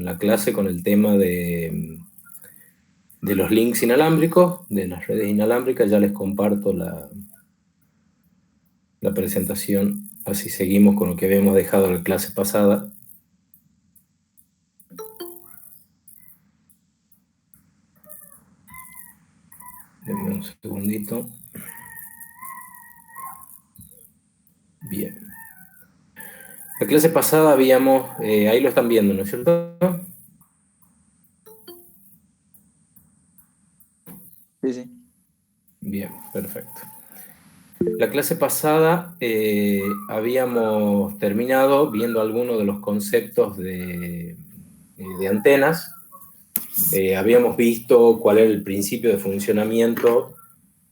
la clase con el tema de los links inalámbricos, de las redes inalámbricas. Ya les comparto la presentación, así seguimos con lo que habíamos dejado en la clase pasada. Denme un segundito. Bien. La clase pasada habíamos, ahí lo están viendo, ¿no es cierto? Sí, sí. Bien, perfecto. La clase pasada habíamos terminado viendo algunos de los conceptos de antenas. Habíamos visto cuál era el principio de funcionamiento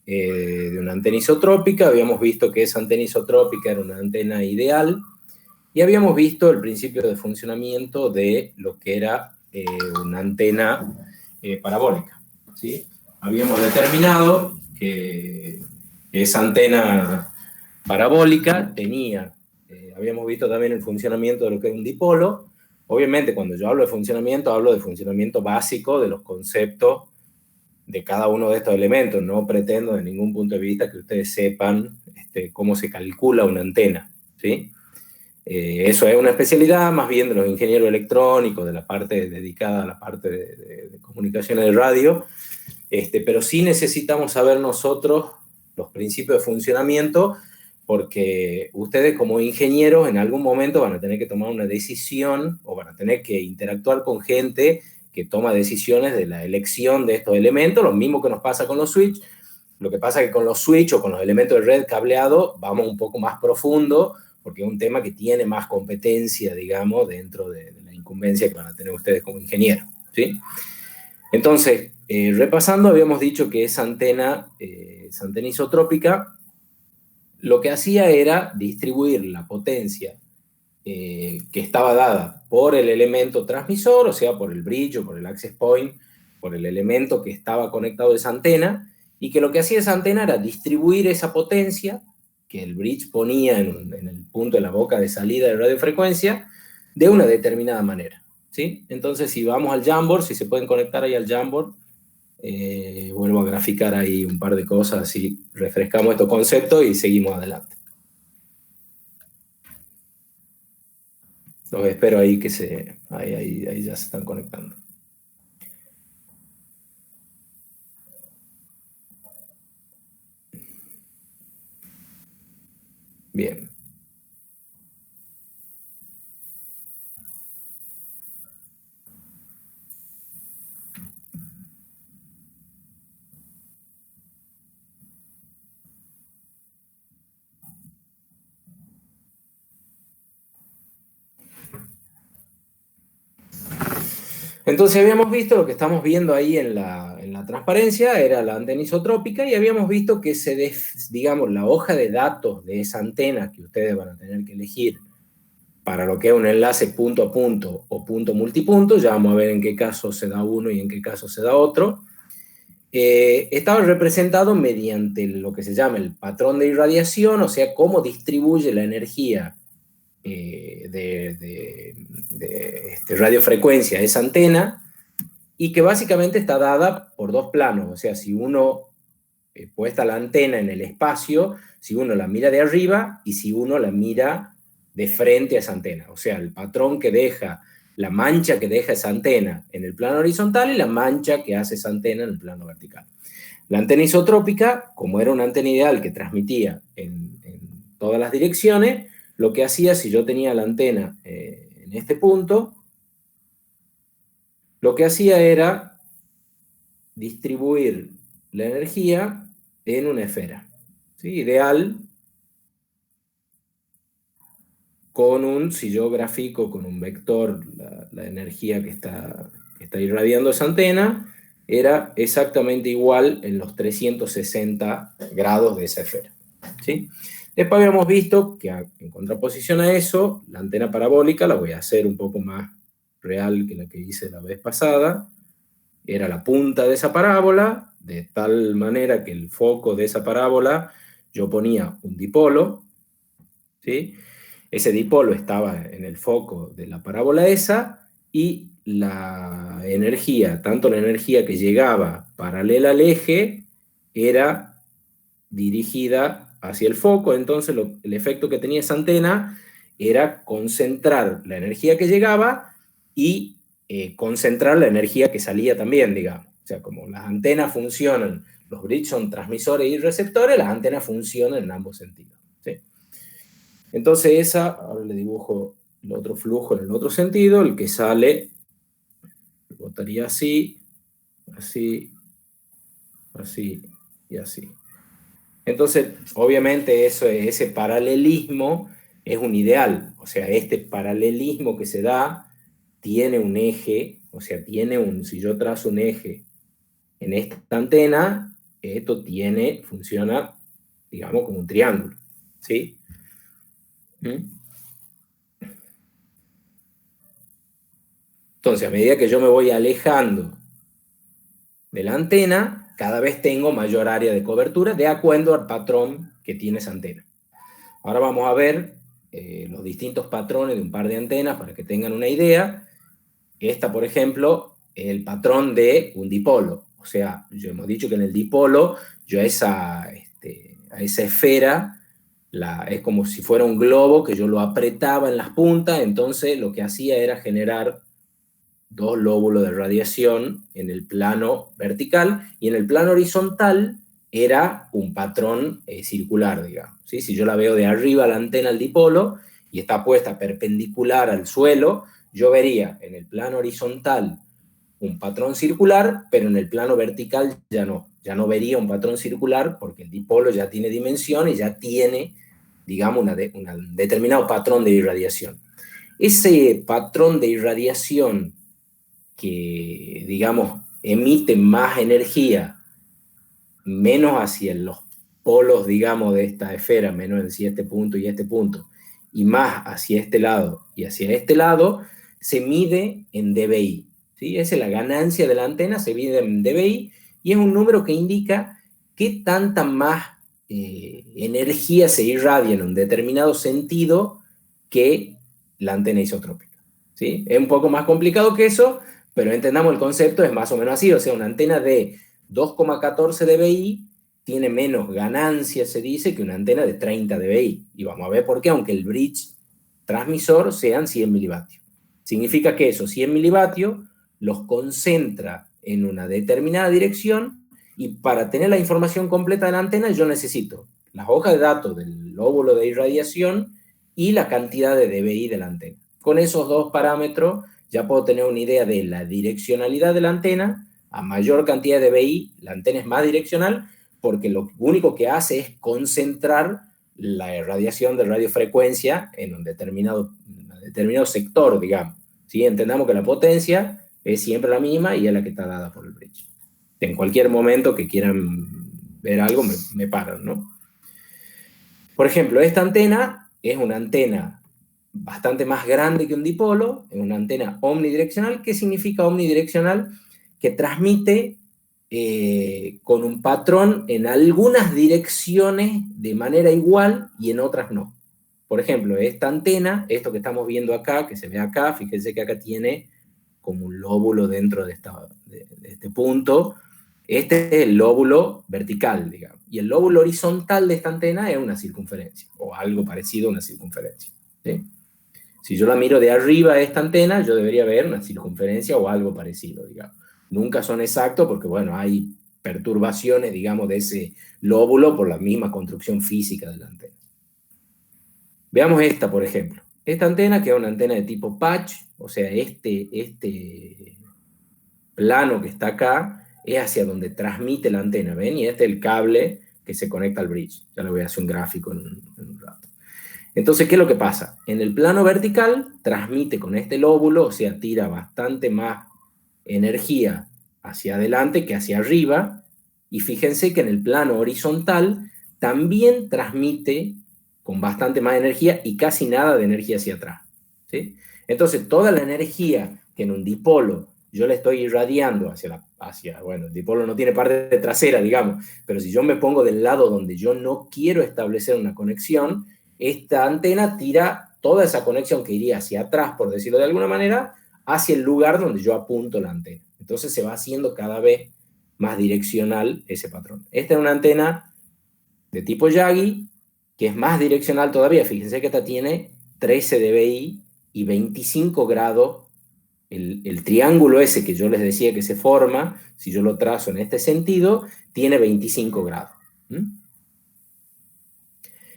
de una antena isotrópica, habíamos visto que esa antena isotrópica era una antena ideal, y habíamos visto el principio de funcionamiento de lo que era una antena parabólica, ¿sí? Habíamos determinado que esa antena parabólica tenía, habíamos visto también el funcionamiento de lo que es un dipolo. Obviamente, cuando yo hablo de funcionamiento básico de los conceptos de cada uno de estos elementos. No pretendo de ningún punto de vista que ustedes sepan cómo se calcula una antena, ¿sí? Eso es una especialidad más bien de los ingenieros electrónicos, de la parte dedicada a la parte de comunicaciones de radio, pero sí necesitamos saber nosotros los principios de funcionamiento, porque ustedes como ingenieros en algún momento van a tener que tomar una decisión o van a tener que interactuar con gente que toma decisiones de la elección de estos elementos, lo mismo que nos pasa con los switch. Lo que pasa es que con los switch o con los elementos de red cableado vamos un poco más profundo, porque es un tema que tiene más competencia, digamos, dentro de la incumbencia que van a tener ustedes como ingenieros, ¿sí? Entonces, repasando, habíamos dicho que esa antena isotrópica, lo que hacía era distribuir la potencia que estaba dada por el elemento transmisor, o sea, por el bridge o por el access point, por el elemento que estaba conectado a esa antena, y que lo que hacía esa antena era distribuir esa potencia que el bridge ponía en el punto de la boca de salida de radiofrecuencia de una determinada manera, ¿sí? Entonces, si vamos al Jamboard, si se pueden conectar ahí al Jamboard, vuelvo a graficar ahí un par de cosas, así refrescamos estos conceptos y seguimos adelante. Los espero ahí que ahí ya se están conectando. Bien. Entonces habíamos visto, lo que estamos viendo ahí en la transparencia, era la antena isotrópica, y habíamos visto que digamos, la hoja de datos de esa antena que ustedes van a tener que elegir para lo que es un enlace punto a punto o punto multipunto, ya vamos a ver en qué caso se da uno y en qué caso se da otro, estaba representado mediante lo que se llama el patrón de irradiación, o sea, cómo distribuye la energía radiofrecuencia a esa antena, y que básicamente está dada por dos planos. O sea, si uno puesta la antena en el espacio, si uno la mira de arriba y si uno la mira de frente a esa antena. O sea, el patrón que deja, la mancha que deja esa antena en el plano horizontal y la mancha que hace esa antena en el plano vertical. La antena isotrópica, como era una antena ideal que transmitía en todas las direcciones, lo que hacía, si yo tenía la antena en este punto, lo que hacía era distribuir la energía en una esfera, ¿sí? Ideal, con si yo grafico con un vector la energía que está irradiando esa antena, era exactamente igual en los 360 grados de esa esfera, ¿sí? Después habíamos visto que en contraposición a eso, la antena parabólica, la voy a hacer un poco más real que la que hice la vez pasada, era la punta de esa parábola, de tal manera que el foco de esa parábola, yo ponía un dipolo, ¿sí? Ese dipolo estaba en el foco de la parábola esa, y la energía, tanto la energía que llegaba paralela al eje, era dirigida hacia el foco. Entonces el efecto que tenía esa antena era concentrar la energía que llegaba y concentrar la energía que salía también, digamos. O sea, como las antenas funcionan, los bridges son transmisores y receptores, las antenas funcionan en ambos sentidos. ¿Sí? Entonces ahora le dibujo el otro flujo en el otro sentido, el que sale, lo botaría así, así, así y así. Entonces, obviamente ese paralelismo es un ideal, o sea, este paralelismo que se da tiene un eje, o sea, si yo trazo un eje en esta antena, esto funciona, digamos, como un triángulo, ¿sí? Entonces, a medida que yo me voy alejando de la antena, cada vez tengo mayor área de cobertura de acuerdo al patrón que tiene esa antena. Ahora vamos a ver los distintos patrones de un par de antenas para que tengan una idea. Esta, por ejemplo, es el patrón de un dipolo. O sea, ya hemos dicho que en el dipolo, yo a esa esfera, es como si fuera un globo que yo lo apretaba en las puntas, entonces lo que hacía era generar dos lóbulos de radiación en el plano vertical, y en el plano horizontal era un patrón circular, digamos. ¿Sí? Si yo la veo de arriba la antena al dipolo y está puesta perpendicular al suelo, yo vería en el plano horizontal un patrón circular, pero en el plano vertical ya no vería un patrón circular porque el dipolo ya tiene dimensión y ya tiene, digamos, un determinado patrón de irradiación. Ese patrón de irradiación que, digamos, emite más energía, menos hacia los polos, digamos, de esta esfera, menos hacia este punto y más hacia este lado y hacia este lado, se mide en dBi. ¿Sí? Esa es la ganancia de la antena, se mide en dBi, y es un número que indica qué tanta más energía se irradia en un determinado sentido que la antena isotrópica. ¿Sí? Es un poco más complicado que eso, pero entendamos el concepto, es más o menos así. O sea, una antena de 2,14 dBi tiene menos ganancia, se dice, que una antena de 30 dBi. Y vamos a ver por qué, aunque el bridge transmisor sean 100 milivatios. Significa que esos 100 milivatios los concentra en una determinada dirección, y para tener la información completa de la antena yo necesito las hojas de datos del lóbulo de irradiación y la cantidad de dBi de la antena. Con esos dos parámetros ya puedo tener una idea de la direccionalidad de la antena. A mayor cantidad de dBi, la antena es más direccional, porque lo único que hace es concentrar la irradiación de radiofrecuencia en un determinado sector, digamos. ¿Sí? Entendamos que la potencia es siempre la misma y es la que está dada por el bridge. En cualquier momento que quieran ver algo, me paran, ¿no? Por ejemplo, esta antena es una antena bastante más grande que un dipolo, es una antena omnidireccional. ¿Qué significa omnidireccional? Que transmite con un patrón en algunas direcciones de manera igual y en otras no. Por ejemplo, esta antena, esto que estamos viendo acá, que se ve acá, fíjense que acá tiene como un lóbulo dentro de este punto. Este es el lóbulo vertical, digamos. Y el lóbulo horizontal de esta antena es una circunferencia, o algo parecido a una circunferencia. ¿Sí? Si yo la miro de arriba a esta antena, yo debería ver una circunferencia o algo parecido, digamos. Nunca son exactos porque, bueno, hay perturbaciones, digamos, de ese lóbulo por la misma construcción física de la antena. Veamos esta, por ejemplo. Esta antena, que es una antena de tipo patch, o sea, este plano que está acá es hacia donde transmite la antena, ¿ven? Y este es el cable que se conecta al bridge. Ya le voy a hacer un gráfico en un rato. Entonces, ¿qué es lo que pasa? En el plano vertical transmite con este lóbulo, o sea, tira bastante más energía hacia adelante que hacia arriba, y fíjense que en el plano horizontal también transmite con bastante más energía y casi nada de energía hacia atrás. ¿Sí? Entonces, toda la energía que en un dipolo yo le estoy irradiando bueno, el dipolo no tiene parte trasera, digamos, pero si yo me pongo del lado donde yo no quiero establecer una conexión, esta antena tira toda esa conexión que iría hacia atrás, por decirlo de alguna manera, hacia el lugar donde yo apunto la antena. Entonces se va haciendo cada vez más direccional ese patrón. Esta es una antena de tipo Yagi, que es más direccional todavía. Fíjense que esta tiene 13 dBi y 25 grados. El triángulo ese que yo les decía que se forma, si yo lo trazo en este sentido, tiene 25 grados.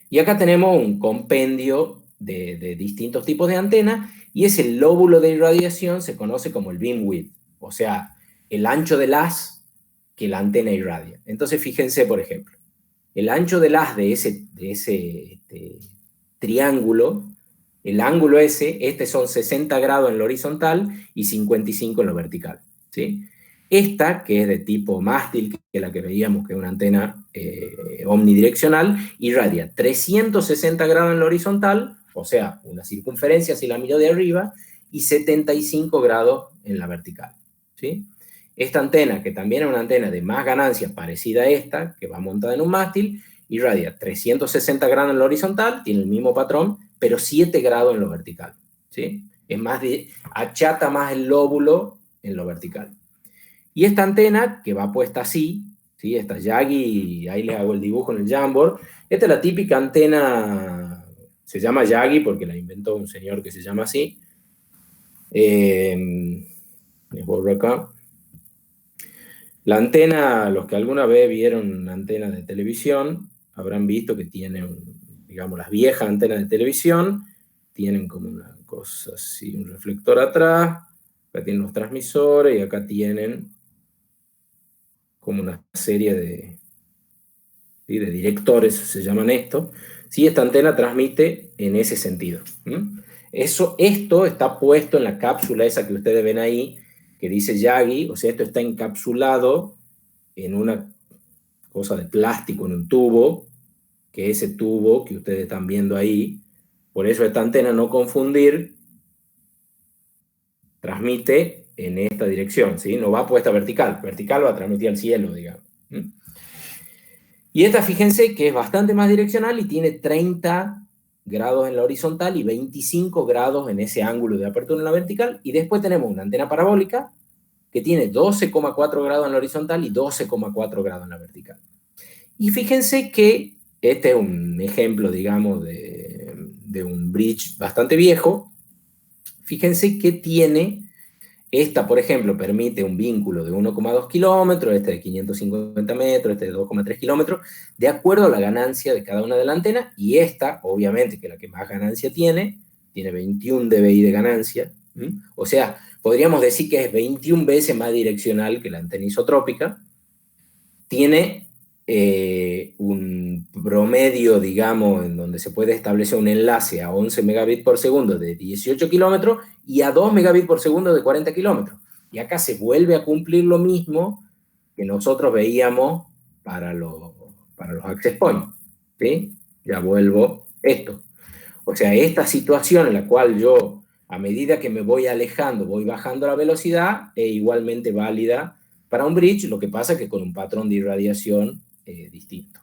Y acá tenemos un compendio de distintos tipos de antenas, y ese lóbulo de irradiación se conoce como el beam width, o sea, el ancho del haz que la antena irradia. Entonces, fíjense, por ejemplo, el ancho del haz de ese triángulo, el ángulo ese, son 60 grados en lo horizontal y 55 en lo vertical, ¿sí? Esta, que es de tipo mástil, que es la que veíamos, que es una antena omnidireccional, irradia 360 grados en lo horizontal, o sea, una circunferencia si la miro de arriba, y 75 grados en la vertical, ¿sí? Esta antena, que también es una antena de más ganancias parecida a esta, que va montada en un mástil, irradia 360 grados en lo horizontal, tiene el mismo patrón, pero 7 grados en lo vertical, ¿sí? Es más achata más el lóbulo en lo vertical. Y esta antena, que va puesta así, ¿sí? Esta Yagi, ahí les hago el dibujo en el Jamboard. Esta es la típica antena, se llama Yagi porque la inventó un señor que se llama así. Les borro acá. La antena, los que alguna vez vieron una antena de televisión, habrán visto que tiene, digamos, las viejas antenas de televisión, tienen como una cosa así, un reflector atrás, acá tienen los transmisores y acá tienen como una serie ¿sí? de directores, se llaman esto. ¿Sí? Esta antena transmite en ese sentido. Esto está puesto en la cápsula esa que ustedes ven ahí, que dice Yagi, o sea, esto está encapsulado en una cosa de plástico, en un tubo, que ese tubo que ustedes están viendo ahí, por eso esta antena, no confundir, transmite en esta dirección, ¿sí? No va puesta vertical, vertical va a transmitir al cielo, digamos. Y esta, fíjense que es bastante más direccional y tiene 30 grados en la horizontal y 25 grados en ese ángulo de apertura en la vertical, y después tenemos una antena parabólica que tiene 12,4 grados en la horizontal y 12,4 grados en la vertical. Y fíjense que este es un ejemplo, digamos, de un bridge bastante viejo. Fíjense que tiene, esta, por ejemplo, permite un vínculo de 1,2 kilómetros, este de 550 metros, este de 2,3 kilómetros, de acuerdo a la ganancia de cada una de las antenas, y esta, obviamente, que es la que más ganancia tiene 21 dBi de ganancia, o sea, podríamos decir que es 21 veces más direccional que la antena isotrópica, tiene un promedio, digamos, en donde se puede establecer un enlace a 11 megabits por segundo de 18 kilómetros y a 2 megabits por segundo de 40 kilómetros. Y acá se vuelve a cumplir lo mismo que nosotros veíamos para los access points, ¿sí? Ya vuelvo esto. O sea, esta situación en la cual yo, a medida que me voy alejando, voy bajando la velocidad, es igualmente válida para un bridge, lo que pasa es que con un patrón de irradiación distinto.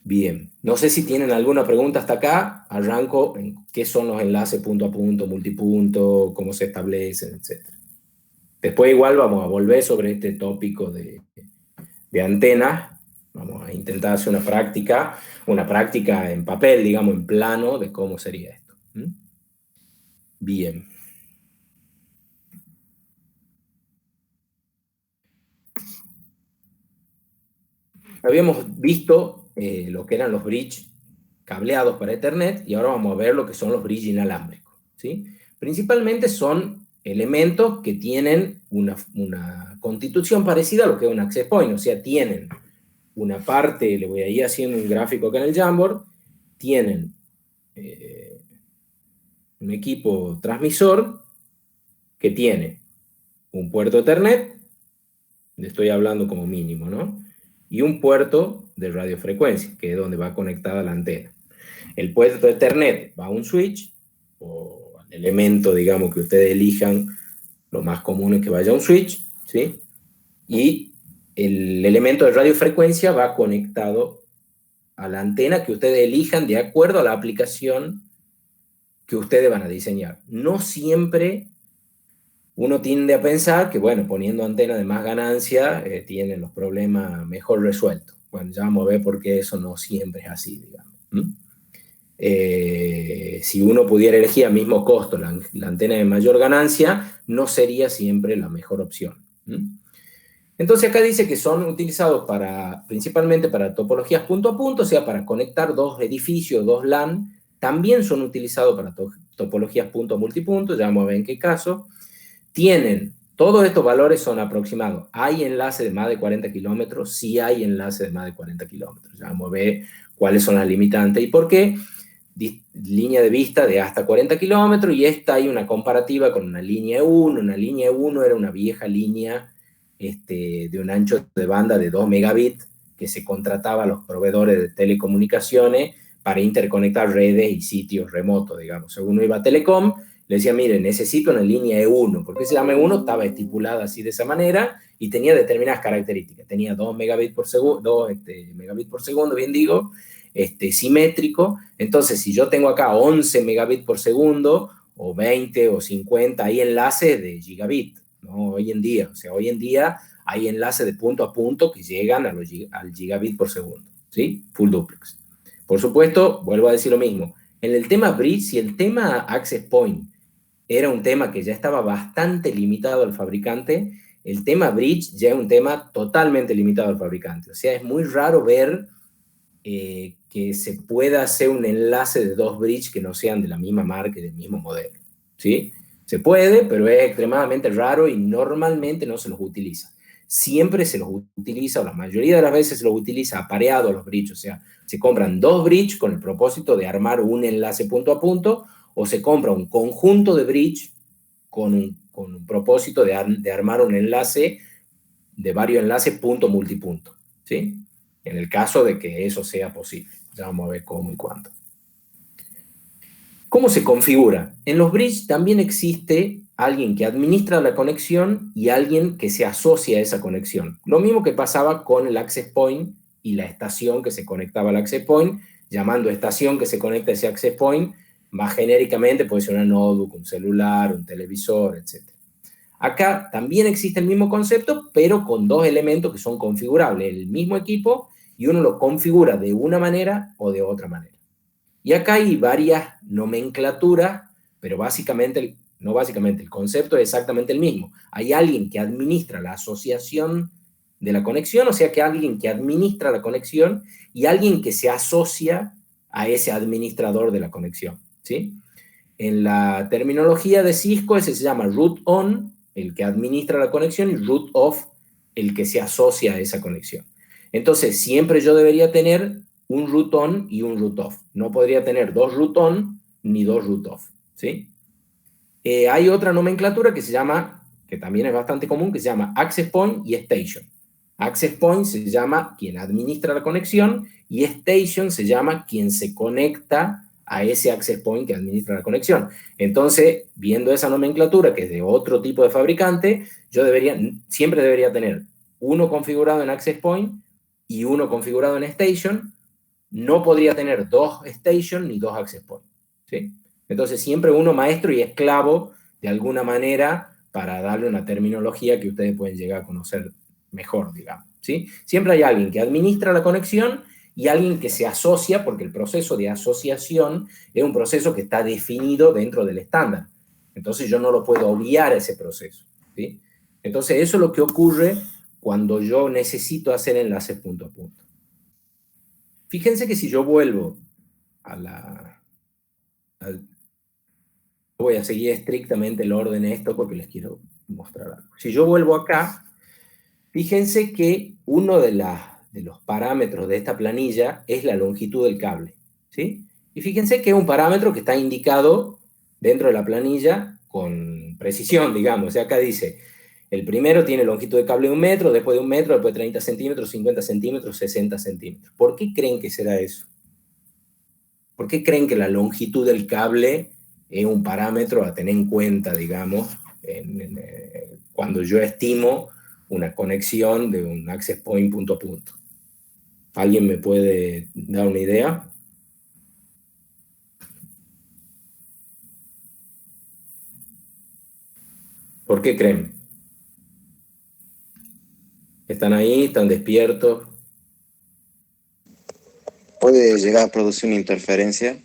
Bien, no sé si tienen alguna pregunta hasta acá. Arranco en qué son los enlaces punto a punto, multipunto, cómo se establecen, etc. Después igual vamos a volver sobre este tópico de antenas. Vamos a intentar hacer una práctica en papel, digamos, en plano, de cómo sería esto. Bien. Habíamos visto lo que eran los bridge cableados para Ethernet, y ahora vamos a ver lo que son los bridge inalámbricos, ¿sí? Principalmente son elementos que tienen una constitución parecida a lo que es un access point, o sea, tienen una parte, le voy a ir haciendo un gráfico acá en el Jamboard, tienen un equipo transmisor que tiene un puerto Ethernet, le estoy hablando como mínimo, ¿no? Y un puerto de radiofrecuencia, que es donde va conectada la antena. El puerto de Ethernet va a un switch, o al elemento, digamos, que ustedes elijan, lo más común es que vaya a un switch, ¿sí? Y el elemento de radiofrecuencia va conectado a la antena que ustedes elijan de acuerdo a la aplicación que ustedes van a diseñar. No siempre uno tiende a pensar que, bueno, poniendo antena de más ganancia, tienen los problemas mejor resueltos. Bueno, ya vamos a ver por qué eso no siempre es así, digamos. Si uno pudiera elegir a mismo costo la antena de mayor ganancia, no sería siempre la mejor opción. Entonces acá dice que son utilizados principalmente para topologías punto a punto, o sea, para conectar dos edificios, dos LAN. También son utilizados para topologías punto a multipunto, ya vamos a ver en qué caso. Todos estos valores son aproximados. ¿Hay enlace de más de 40 kilómetros? Sí hay enlace de más de 40 kilómetros. Ya vamos a ver cuáles son las limitantes y por qué. Línea de vista de hasta 40 kilómetros, y esta hay una comparativa con una línea 1. Una línea 1 era una vieja línea de un ancho de banda de 2 megabits que se contrataba a los proveedores de telecomunicaciones para interconectar redes y sitios remotos, digamos. Según uno iba a Telecom, le decía, mire, necesito una línea E1. ¿Por qué se llama E1? Estaba estipulada así de esa manera y tenía determinadas características. Tenía 2 megabits por segundo, 2 megabits por segundo, bien digo, simétrico. Entonces, si yo tengo acá 11 megabits por segundo, o 20 o 50, hay enlaces de gigabit, ¿no? Hoy en día hay enlaces de punto a punto que llegan al gigabit por segundo, ¿sí? Full duplex. Por supuesto, vuelvo a decir lo mismo. En el tema bridge, si el tema access point era un tema que ya estaba bastante limitado al fabricante, el tema bridge ya es un tema totalmente limitado al fabricante. O sea, es muy raro ver que se pueda hacer un enlace de dos bridges que no sean de la misma marca y del mismo modelo, ¿sí? Se puede, pero es extremadamente raro y normalmente no se los utiliza. Siempre se los utiliza, o la mayoría de las veces se los utiliza apareados los bridges, o sea, se compran dos bridges con el propósito de armar un enlace punto a punto, o se compra un conjunto de bridges con un propósito de armar un enlace de varios enlaces punto multipunto, ¿sí? En el caso de que eso sea posible. Ya vamos a ver cómo y cuándo. ¿Cómo se configura? En los bridges también existe alguien que administra la conexión y alguien que se asocia a esa conexión. Lo mismo que pasaba con el access point y la estación que se conectaba al access point, llamando estación que se conecta a ese access point, más genéricamente puede ser una notebook, un celular, un televisor, etc. Acá también existe el mismo concepto, pero con dos elementos que son configurables, el mismo equipo, y uno lo configura de una manera o de otra manera. Y acá hay varias nomenclaturas, pero el concepto es exactamente el mismo. Hay alguien que administra la asociación de la conexión, o sea que alguien que administra la conexión y alguien que se asocia a ese administrador de la conexión, ¿sí? En la terminología de Cisco ese se llama root on, el que administra la conexión, y root off, el que se asocia a esa conexión. Entonces, siempre yo debería tener un root on y un root off. No podría tener dos root on ni dos root off, ¿sí? Hay otra nomenclatura que se llama, que también es bastante común, que se llama access point y station. Access point se llama quien administra la conexión y station se llama quien se conecta a ese access point que administra la conexión. Entonces, viendo esa nomenclatura, que es de otro tipo de fabricante, yo siempre debería tener uno configurado en access point y uno configurado en station. No podría tener dos station ni dos access point, ¿sí? Entonces, siempre uno maestro y esclavo, de alguna manera, para darle una terminología que ustedes pueden llegar a conocer mejor, digamos, ¿sí? Siempre hay alguien que administra la conexión y alguien que se asocia, porque el proceso de asociación es un proceso que está definido dentro del estándar. Entonces yo no lo puedo obviar ese proceso, ¿sí? Entonces eso es lo que ocurre cuando yo necesito hacer enlaces punto a punto. Fíjense que si yo vuelvo voy a seguir estrictamente el orden de esto porque les quiero mostrar algo. Si yo vuelvo acá, fíjense que uno de los parámetros de esta planilla es la longitud del cable, ¿sí? Y fíjense que es un parámetro que está indicado dentro de la planilla con precisión, digamos. O sea, acá dice, el primero tiene longitud de cable de 1 metro, después de 1 metro, después de 30 centímetros, 50 centímetros, 60 centímetros. ¿Por qué creen que será eso? ¿Por qué creen que la longitud del cable es un parámetro a tener en cuenta, digamos, cuando yo estimo una conexión de un access point punto a punto? ¿Alguien me puede dar una idea? ¿Por qué creen? ¿Están ahí? ¿Están despiertos? ¿Puede llegar a producir una interferencia?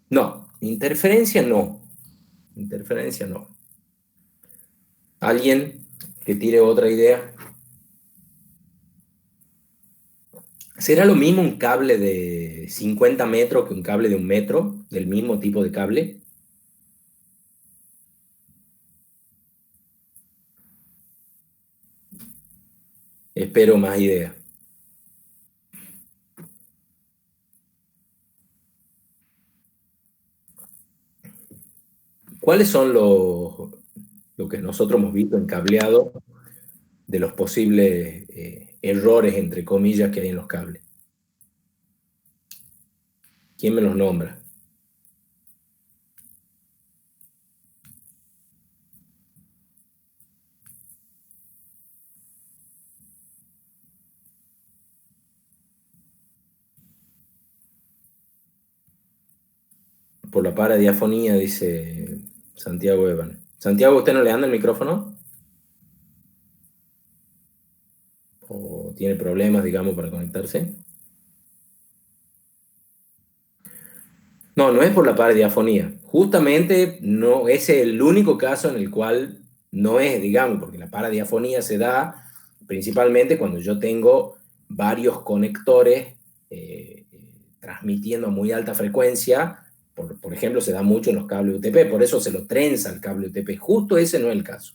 No, interferencia no. Interferencia no. ¿Alguien que tire otra idea? ¿Será lo mismo un cable de 50 metros que un cable de 1 metro, del mismo tipo de cable? Espero más ideas. ¿Cuáles son lo que nosotros hemos visto en cableado de los posibles errores, entre comillas, que hay en los cables? ¿Quién me los nombra? Por la paradiafonía, dice Santiago Evan. Santiago, ¿usted no le anda el micrófono? ¿O tiene problemas, digamos, para conectarse? No, no es por la paradiafonía. Justamente no es el único caso en el cual no es, digamos, porque la paradiafonía se da principalmente cuando yo tengo varios conectores transmitiendo a muy alta frecuencia. Por ejemplo, se da mucho en los cables UTP, por eso se lo trenza el cable UTP. Justo ese no es el caso.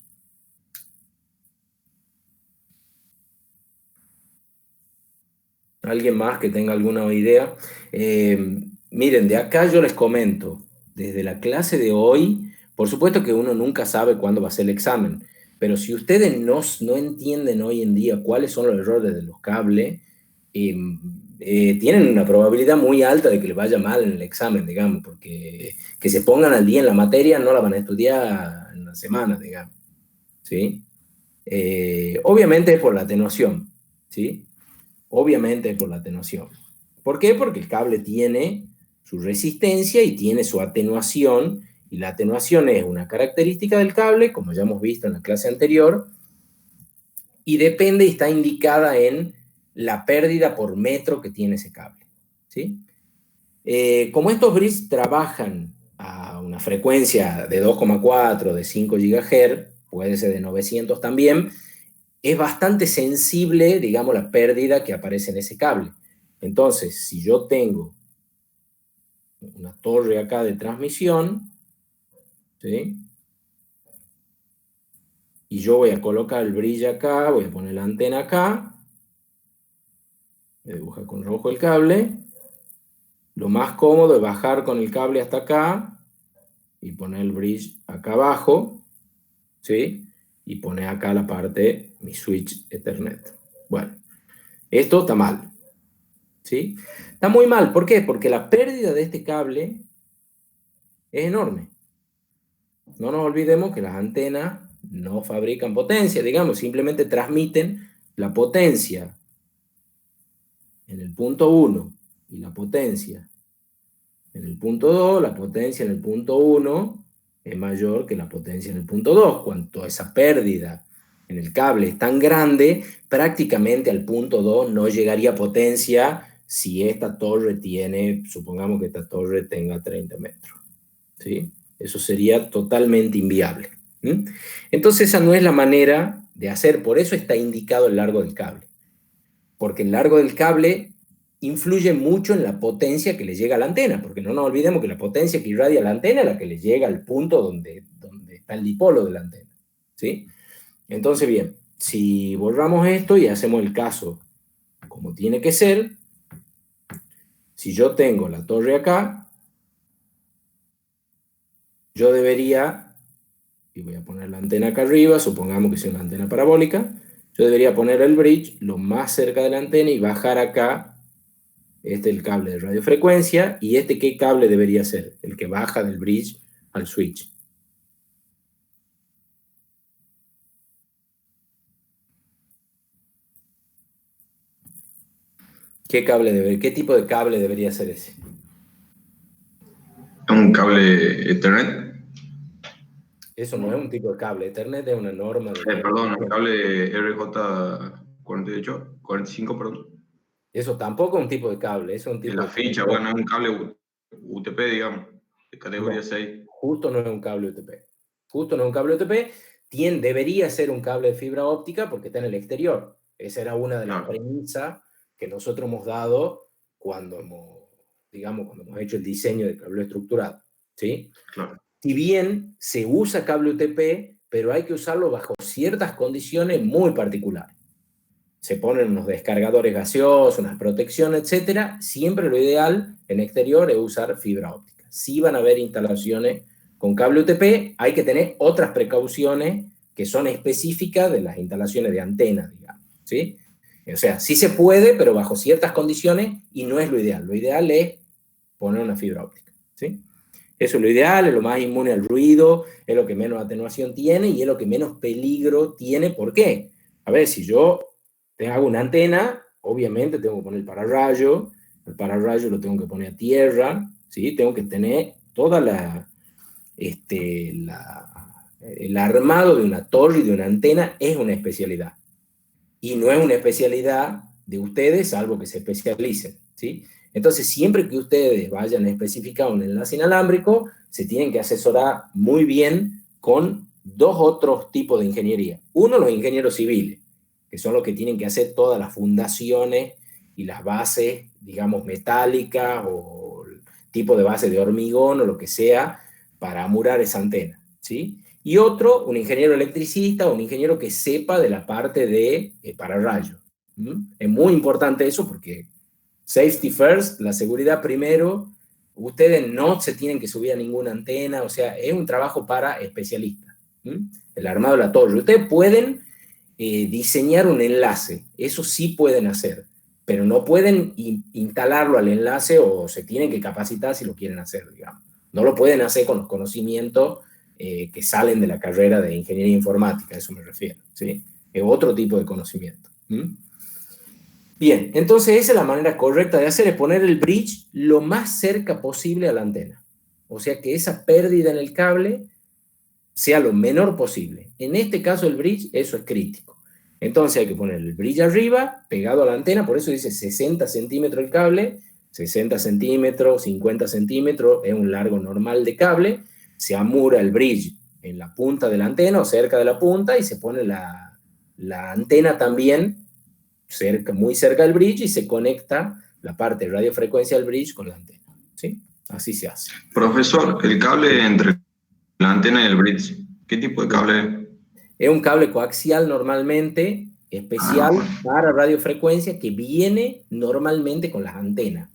¿Alguien más que tenga alguna idea? Miren, de acá yo les comento, desde la clase de hoy, por supuesto que uno nunca sabe cuándo va a ser el examen, pero si ustedes no entienden hoy en día cuáles son los errores de los cables, eh, tienen una probabilidad muy alta de que les vaya mal en el examen, digamos, porque que se pongan al día en la materia no la van a estudiar en una semana, digamos, ¿sí? Obviamente es por la atenuación, ¿sí? Obviamente por la atenuación. ¿Por qué? Porque el cable tiene su resistencia y tiene su atenuación, y la atenuación es una característica del cable, como ya hemos visto en la clase anterior, y depende y está indicada en la pérdida por metro que tiene ese cable. ¿Sí? Como estos bridges trabajan a una frecuencia de 2,4, de 5 GHz, puede ser de 900 también, es bastante sensible, digamos, la pérdida que aparece en ese cable. Entonces, si yo tengo una torre acá de transmisión, ¿sí? Y yo voy a colocar el bridge acá, voy a poner la antena acá, voy a dibujar con rojo el cable. Lo más cómodo es bajar con el cable hasta acá y poner el bridge acá abajo, ¿sí? Y poner acá la parte, mi switch Ethernet. Bueno, esto está mal, ¿sí? Está muy mal, ¿por qué? Porque la pérdida de este cable es enorme. No nos olvidemos que las antenas no fabrican potencia, digamos, simplemente transmiten la potencia en el punto 1 y la potencia en el punto 2, la potencia en el punto 1 es mayor que la potencia en el punto 2. Cuanto esa pérdida en el cable es tan grande, prácticamente al punto 2 no llegaría potencia si esta torre tiene, supongamos que esta torre tenga 30 metros. ¿Sí? Eso sería totalmente inviable. ¿Sí? Entonces esa no es la manera de hacer, por eso está indicado el largo del cable. Porque el largo del cable influye mucho en la potencia que le llega a la antena, porque no nos olvidemos que la potencia que irradia la antena es la que le llega al punto donde está el dipolo de la antena. ¿Sí? Entonces, bien, si borramos esto y hacemos el caso como tiene que ser, si yo tengo la torre acá, yo debería, y voy a poner la antena acá arriba, supongamos que sea una antena parabólica, yo debería poner el bridge lo más cerca de la antena y bajar acá. Este es el cable de radiofrecuencia. ¿Y este qué cable debería ser? El que baja del bridge al switch. ¿Qué tipo de cable debería ser ese? Un cable Ethernet. Eso no es un tipo de cable. Ethernet es una norma de Perdón, un comunicación. cable RJ 45, perdón. Eso tampoco es un tipo de cable, eso es un En tipo la de ficha, conector. bueno, es un cable UTP, digamos, de categoría No, 6. justo no es un cable UTP. Justo no es un cable UTP. Debería ser un cable de fibra óptica porque está en el exterior. Esa era una de las Claro, premisas que nosotros hemos dado cuando cuando hemos hecho el diseño del cable estructurado. ¿Sí? claro. Si bien se usa cable UTP, pero hay que usarlo bajo ciertas condiciones muy particulares. Se ponen unos descargadores gaseosos, unas protecciones, etcétera. Siempre lo ideal en exterior es usar fibra óptica. Si van a haber instalaciones con cable UTP, hay que tener otras precauciones que son específicas de las instalaciones de antena, digamos, ¿sí? O sea, sí se puede, pero bajo ciertas condiciones y no es lo ideal. Lo ideal es poner una fibra óptica, ¿sí? Eso es lo ideal, es lo más inmune al ruido, es lo que menos atenuación tiene y es lo que menos peligro tiene. ¿Por qué? A ver, si yo hago una antena, obviamente tengo que poner el pararrayo lo tengo que poner a tierra, ¿sí? Tengo que tener toda el armado de una torre y de una antena es una especialidad. Y no es una especialidad de ustedes, salvo que se especialicen, ¿sí? Entonces, siempre que ustedes vayan a especificar un enlace inalámbrico, se tienen que asesorar muy bien con dos otros tipos de ingeniería. Uno, los ingenieros civiles, que son los que tienen que hacer todas las fundaciones y las bases, digamos, metálicas o tipo de base de hormigón o lo que sea para amurar esa antena, ¿sí? Y otro, un ingeniero electricista o un ingeniero que sepa de la parte de pararrayos. Es muy importante eso porque safety first, la seguridad primero, ustedes no se tienen que subir a ninguna antena, o sea, es un trabajo para especialistas. El armado de la torre. Ustedes pueden diseñar un enlace, eso sí pueden hacer, pero no pueden instalarlo al enlace o se tienen que capacitar si lo quieren hacer, digamos. No lo pueden hacer con los conocimientos que salen de la carrera de ingeniería informática, a eso me refiero, ¿sí? Es otro tipo de conocimiento. Bien, entonces esa es la manera correcta de hacer, es poner el bridge lo más cerca posible a la antena. O sea que esa pérdida en el cable sea lo menor posible. En este caso el bridge, eso es crítico. Entonces hay que poner el bridge arriba, pegado a la antena, por eso dice 60 centímetros el cable, 60 centímetros, 50 centímetros, es un largo normal de cable, se amura el bridge en la punta de la antena o cerca de la punta y se pone la antena también muy cerca del bridge y se conecta la parte de radiofrecuencia del bridge con la antena. ¿Sí? Así se hace. Profesor, el cable entre la antena y el bridge, ¿qué tipo de cable es? Es un cable coaxial normalmente, especial Bueno, para radiofrecuencia que viene normalmente con las antenas.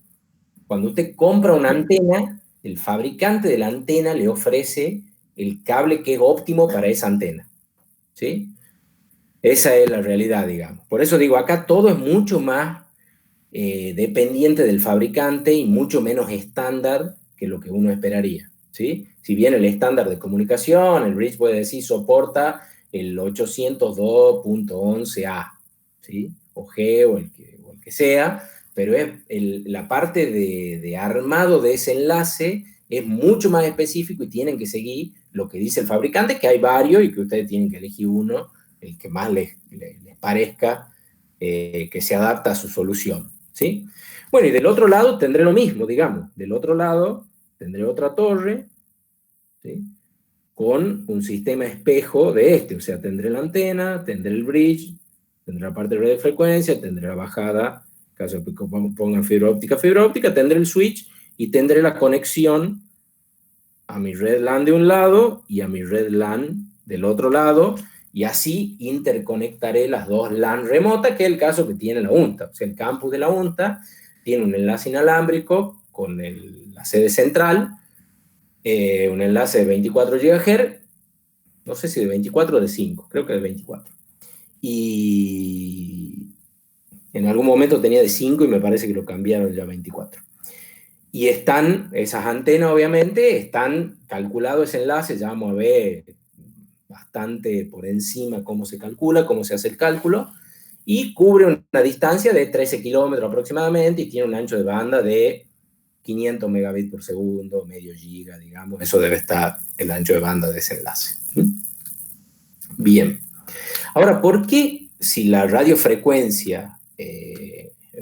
Cuando usted compra una antena, el fabricante de la antena le ofrece el cable que es óptimo para esa antena. ¿Sí? Esa es la realidad, digamos. Por eso digo, acá todo es mucho más dependiente del fabricante y mucho menos estándar que lo que uno esperaría. ¿Sí? Si bien el estándar de comunicación, el bridge puede decir, soporta el 802.11a, ¿sí? O G o el que sea, pero la parte de armado de ese enlace es mucho más específico y tienen que seguir lo que dice el fabricante, que hay varios y que ustedes tienen que elegir uno, el que más les parezca que se adapta a su solución. ¿Sí? Bueno, y del otro lado tendré lo mismo, digamos. Del otro lado tendré otra torre, ¿sí? Con un sistema espejo de este. O sea, tendré la antena, tendré el bridge, tendré la parte de radiofrecuencia, tendré la bajada, en caso de que pongan fibra óptica, tendré el switch y tendré la conexión a mi red LAN de un lado y a mi red LAN del otro lado, y así interconectaré las dos LAN remotas, que es el caso que tiene la UNTA. O sea, el campus de la UNTA tiene un enlace inalámbrico con la sede central, un enlace de 24 GHz, no sé si de 24 o de 5, creo que de 24. Y en algún momento tenía de 5 y me parece que lo cambiaron ya a 24. Y esas antenas obviamente, están calculado ese enlace, ya vamos a ver bastante por encima cómo se calcula, cómo se hace el cálculo, y cubre una distancia de 13 kilómetros aproximadamente y tiene un ancho de banda de 500 megabits por segundo, medio giga, digamos. Eso debe estar el ancho de banda de ese enlace. Bien. Ahora, ¿por qué si la radiofrecuencia,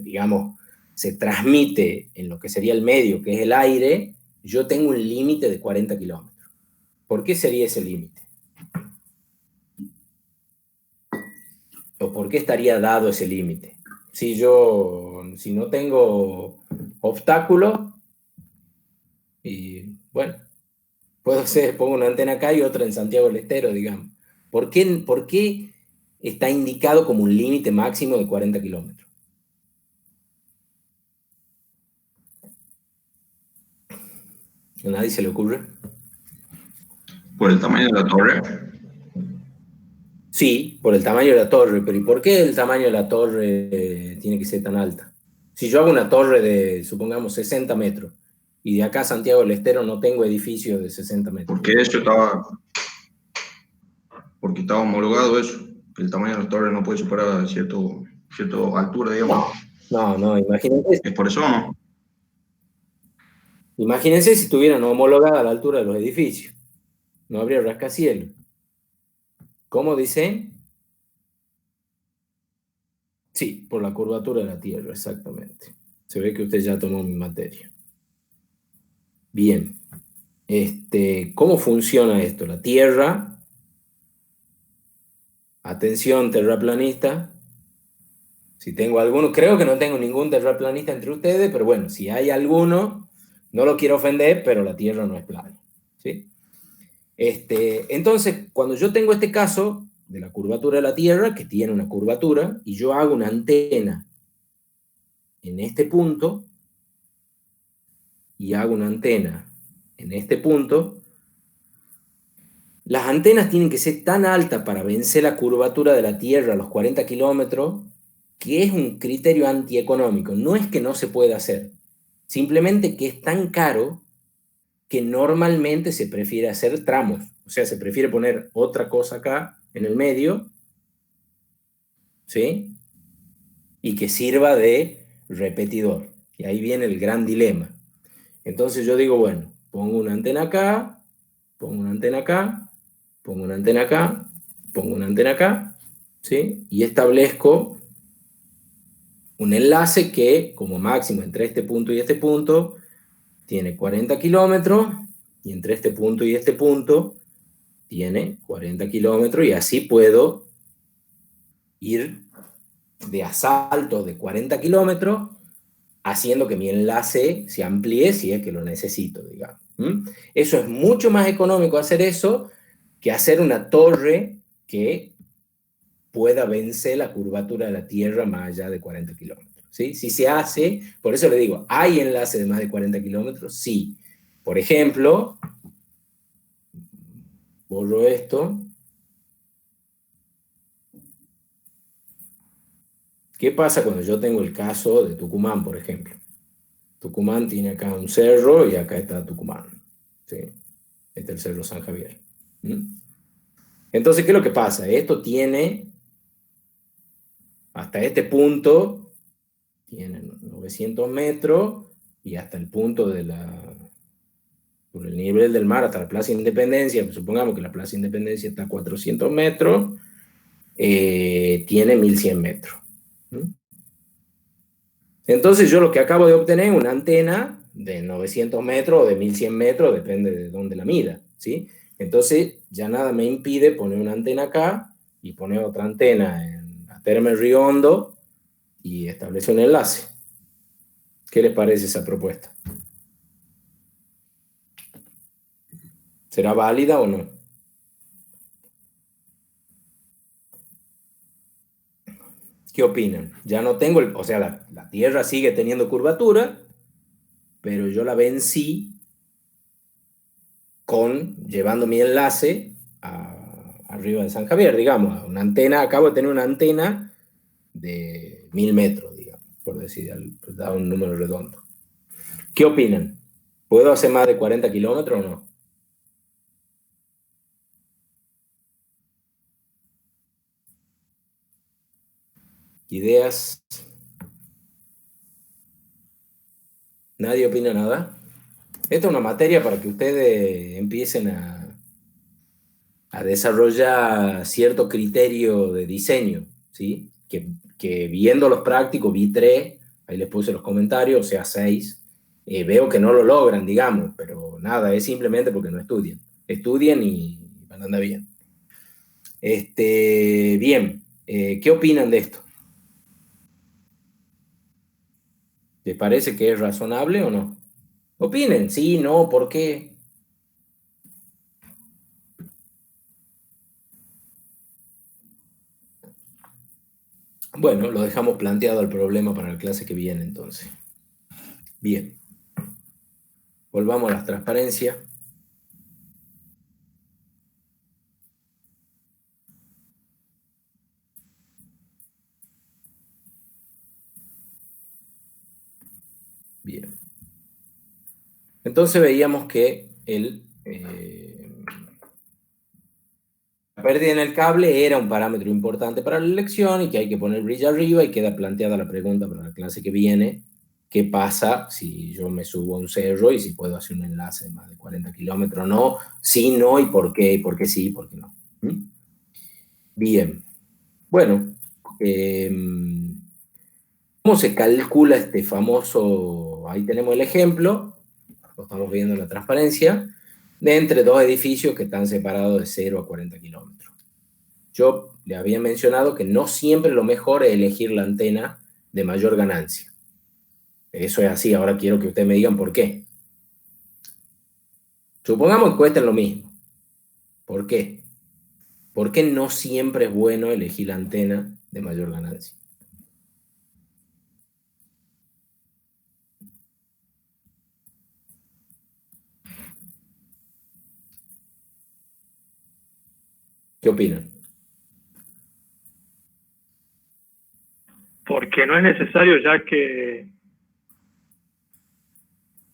digamos, se transmite en lo que sería el medio, que es el aire, yo tengo un límite de 40 kilómetros? ¿Por qué sería ese límite? ¿O por qué estaría dado ese límite? Si no tengo obstáculos, y bueno, pongo una antena acá y otra en Santiago del Estero, digamos. ¿Por qué está indicado como un límite máximo de 40 kilómetros? ¿A nadie se le ocurre? Por el tamaño de la torre. Sí, por el tamaño de la torre, pero ¿y por qué el tamaño de la torre tiene que ser tan alta? Si yo hago una torre de, supongamos, 60 metros, y de acá a Santiago del Estero no tengo edificios de 60 metros. Porque estaba homologado eso. El tamaño de la torre no puede superar cierta altura, digamos. No, imagínense. ¿Es por eso o no? Imagínense si estuvieran homologadas a la altura de los edificios. No habría rascacielos. ¿Cómo dice? Sí, por la curvatura de la Tierra, exactamente. Se ve que usted ya tomó mi materia. Bien. ¿Cómo funciona esto? La Tierra, atención terraplanista, si tengo alguno, creo que no tengo ningún terraplanista entre ustedes, pero bueno, si hay alguno, no lo quiero ofender, pero la Tierra no es plana, ¿sí? Entonces, cuando yo tengo este caso de la curvatura de la Tierra, que tiene una curvatura, y yo hago una antena en este punto, y hago una antena en este punto, las antenas tienen que ser tan altas para vencer la curvatura de la Tierra a los 40 kilómetros, que es un criterio antieconómico. No es que no se pueda hacer, simplemente que es tan caro que normalmente se prefiere hacer tramos. O sea, se prefiere poner otra cosa acá en el medio, ¿sí? Y que sirva de repetidor. Y ahí viene el gran dilema. Entonces yo digo, bueno, pongo una antena acá, pongo una antena acá, pongo una antena acá, pongo una antena acá, ¿sí? Y establezco un enlace que, como máximo entre este punto y este punto, tiene 40 kilómetros, y entre este punto y este punto tiene 40 kilómetros, y así puedo ir de asaltos de 40 kilómetros, haciendo que mi enlace se amplíe si es que lo necesito, digamos. Eso es mucho más económico hacer eso que hacer una torre que pueda vencer la curvatura de la Tierra más allá de 40 kilómetros. ¿Sí? Si se hace, por eso le digo, ¿hay enlace de más de 40 kilómetros? Sí. Por ejemplo, borro esto. ¿Qué pasa cuando yo tengo el caso de Tucumán, por ejemplo? Tucumán tiene acá un cerro y acá está Tucumán. ¿Sí? Este es el Cerro San Javier. Entonces, ¿qué es lo que pasa? Esto tiene, hasta este punto, tiene 900 metros, y hasta el punto por el nivel del mar, hasta la Plaza Independencia, pues supongamos que la Plaza Independencia está a 400 metros, tiene 1100 metros. Entonces yo lo que acabo de obtener es una antena de 900 metros o de 1100 metros, depende de dónde la mida, ¿sí? Entonces ya nada me impide poner una antena acá y poner otra antena en la Terma Río Hondo y establecer un enlace. ¿Qué les parece esa propuesta? ¿Será válida o no? ¿Qué opinan? Ya no tengo, o sea, la Tierra sigue teniendo curvatura, pero yo la vencí llevando mi enlace arriba de San Javier, digamos, a una antena. Acabo de tener una antena de 1000 metros, digamos, por decir, por dar un número redondo. ¿Qué opinan? ¿Puedo hacer más de 40 kilómetros o no? ¿Ideas? ¿Nadie opina nada? Esta es una materia para que ustedes empiecen a desarrollar cierto criterio de diseño, ¿sí? Que viendo los prácticos, vi 3, ahí les puse los comentarios, o sea, 6, veo que no lo logran, digamos, pero nada, es simplemente porque no estudian. Estudien y van a andar bien. Bien, ¿qué opinan de esto? ¿Les parece que es razonable o no? Opinen, sí, no, ¿por qué? Bueno, lo dejamos planteado el problema para la clase que viene entonces. Bien, volvamos a las transparencias. Bien. Entonces veíamos que la pérdida en el cable era un parámetro importante para la elección y que hay que poner brillo arriba, y queda planteada la pregunta para la clase que viene: ¿qué pasa si yo me subo a un cerro y si puedo hacer un enlace de más de 40 kilómetros? No, sí, no, y por qué sí, por qué no. ¿Mm? Bien, bueno, ¿cómo se calcula este famoso? Ahí tenemos el ejemplo, lo estamos viendo en la transparencia, de entre dos edificios que están separados de 0 a 40 kilómetros. Yo le había mencionado que no siempre lo mejor es elegir la antena de mayor ganancia. Eso es así, ahora quiero que ustedes me digan por qué. Supongamos que cuesten lo mismo. ¿Por qué? ¿Por qué no siempre es bueno elegir la antena de mayor ganancia? ¿Qué opinan? Porque no es necesario, ya que,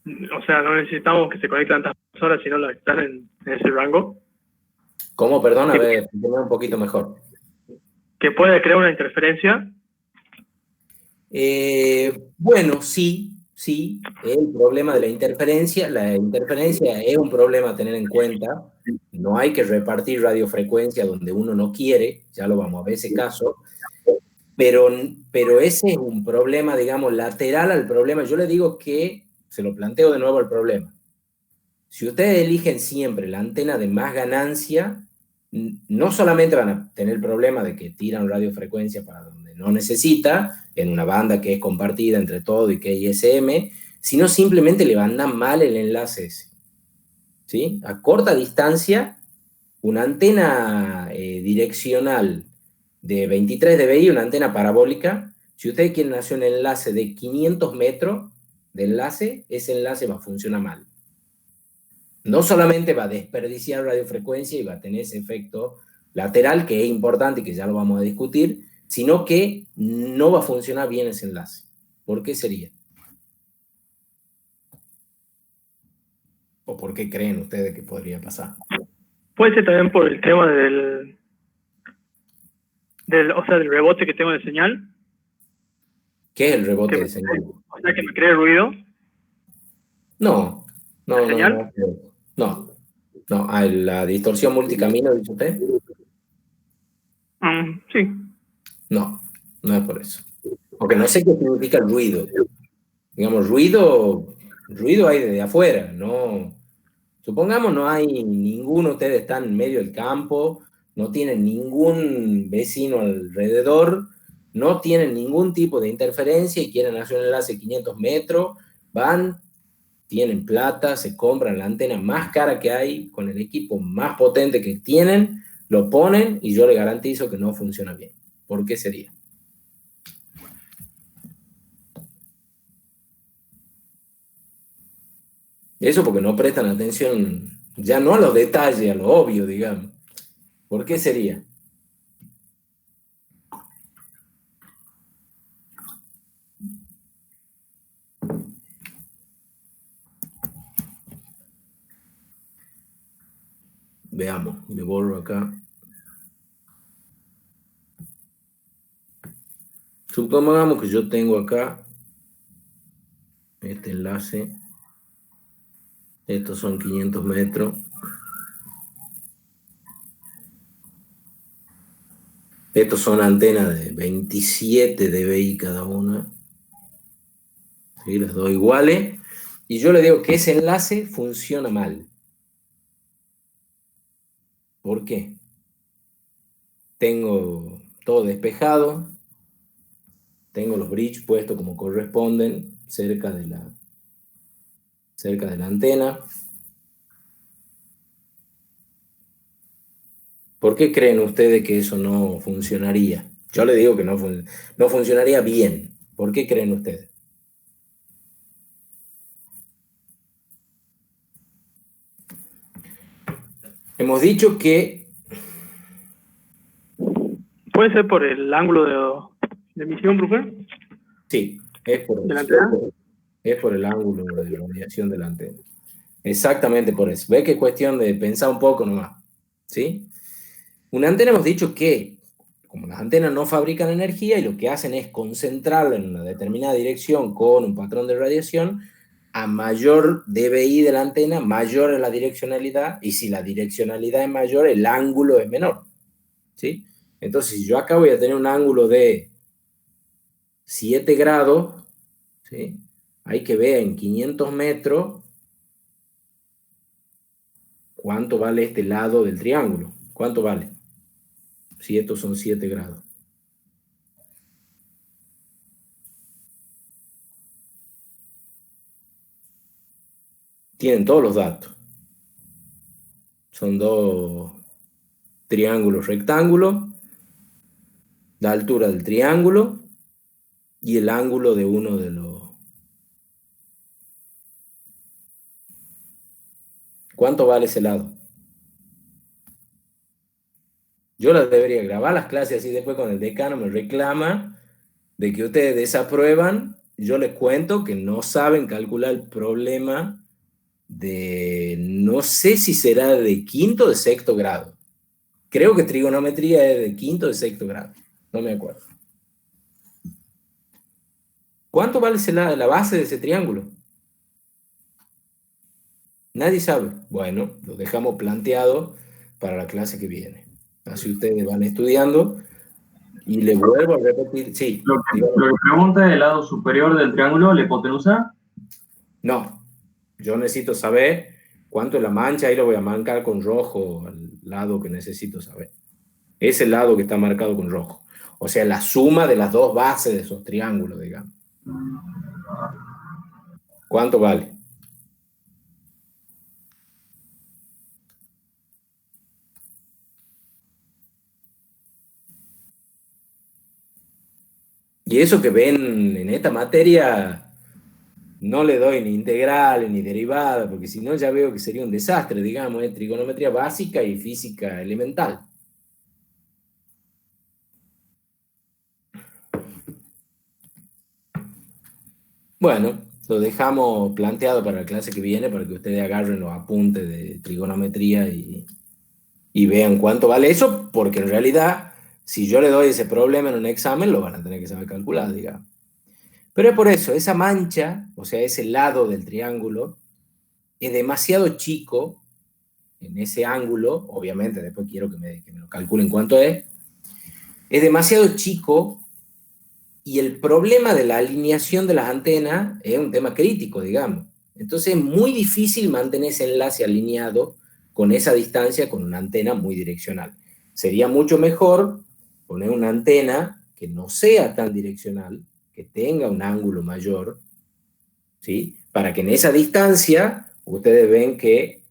o sea, no necesitamos que se conecten tantas horas, sino las que están en ese rango, ¿Cómo? Perdón, a ver, explíqueme un poquito mejor. que puede crear una interferencia. Bueno, sí, sí, el problema de la interferencia es un problema a tener en cuenta. No hay que repartir radiofrecuencia donde uno no quiere, ya lo vamos a ver ese caso, pero ese es un problema, digamos, lateral al problema. Yo le digo que, se lo planteo de nuevo el problema. Si ustedes eligen siempre la antena de más ganancia, no solamente van a tener el problema de que tiran radiofrecuencia para donde no necesita, en una banda que es compartida entre todo y que es ISM, sino simplemente le van a dar mal el enlace ese. ¿Sí? A corta distancia, una antena direccional de 23 dBi, una antena parabólica, si ustedes quieren hacer un enlace de 500 metros de enlace, ese enlace va a funcionar mal. No solamente va a desperdiciar radiofrecuencia y va a tener ese efecto lateral, que es importante y que ya lo vamos a discutir, sino que no va a funcionar bien ese enlace. ¿Por qué sería? ¿O por qué creen ustedes que podría pasar? Puede ser también por el tema o sea, del rebote que tengo de señal. ¿Qué es el rebote Que de señal? O sea, que me cree ruido. No, no, ¿La no, señal? no. No, no. La distorsión multicamino, dice usted. Sí. No, no es por eso. Porque no sé qué significa el ruido. Digamos, ruido hay desde afuera, no. Supongamos no hay ninguno, ustedes están en medio del campo, no tienen ningún vecino alrededor, no tienen ningún tipo de interferencia y quieren hacer un enlace de 500 metros, van, tienen plata, se compran la antena más cara que hay, con el equipo más potente que tienen, lo ponen y yo le garantizo que no funciona bien. ¿Por qué sería? Eso porque no prestan atención, ya no a los detalles, a lo obvio, digamos. ¿Por qué sería? Veamos, le borro acá. Supongamos que yo tengo acá, este enlace. Estos son 500 metros. Estos son antenas de 27 dBi cada una. ¿Sí? Las dos iguales. Y yo le digo que ese enlace funciona mal. ¿Por qué? Tengo todo despejado. Tengo los bridge puestos como corresponden cerca de la antena. ¿Por qué creen ustedes que eso no funcionaría? Yo le digo que no funcionaría bien. ¿Por qué creen ustedes? Hemos dicho que... ¿Puede ser por el ángulo de emisión, profe? Sí, es por ¿De la eso. antena? Es por el ángulo de radiación de la antena. Exactamente por eso. Ve que es cuestión de pensar un poco nomás. ¿Sí? Una antena hemos dicho que, como las antenas no fabrican energía y lo que hacen es concentrarla en una determinada dirección con un patrón de radiación, a mayor dBi de la antena, mayor es la direccionalidad, y si la direccionalidad es mayor, el ángulo es menor. ¿Sí? Entonces, si yo acá voy a tener un ángulo de 7 grados, ¿sí? Hay que ver en 500 metros cuánto vale este lado del triángulo. ¿Cuánto vale? Si estos son 7 grados. Tienen todos los datos. Son dos triángulos rectángulos, la altura del triángulo y el ángulo de uno de los... ¿Cuánto vale ese lado? Yo las debería grabar las clases así después cuando el decano me reclama de que ustedes desaprueban, yo les cuento que no saben calcular el problema de, no sé si será de quinto o de sexto grado. Creo que trigonometría es de quinto o de sexto grado, no me acuerdo. ¿Cuánto vale la base de ese triángulo? Nadie sabe. Bueno, lo dejamos planteado para la clase que viene. Así ustedes van estudiando y les vuelvo a repetir. Sí. Lo que pregunta es el lado superior del triángulo, ¿la hipotenusa? No. Yo necesito saber cuánto es la mancha. Ahí lo voy a marcar con rojo al lado que necesito saber. Ese lado que está marcado con rojo. O sea, la suma de las dos bases de esos triángulos, digamos. ¿Cuánto vale? Y eso que ven en esta materia, no le doy ni integrales ni derivadas, porque si no ya veo que sería un desastre, digamos, trigonometría básica y física elemental. Bueno, lo dejamos planteado para la clase que viene, para que ustedes agarren los apuntes de trigonometría y vean cuánto vale eso, porque en realidad, si yo le doy ese problema en un examen, lo van a tener que saber calcular, digamos. Pero es por eso, esa mancha, o sea, ese lado del triángulo, es demasiado chico en ese ángulo, obviamente después quiero que me lo calculen cuánto es demasiado chico y el problema de la alineación de las antenas es un tema crítico, digamos. Entonces es muy difícil mantener ese enlace alineado con esa distancia con una antena muy direccional. Sería mucho mejor poner una antena que no sea tan direccional, que tenga un ángulo mayor, ¿sí? Para que en esa distancia ustedes ven que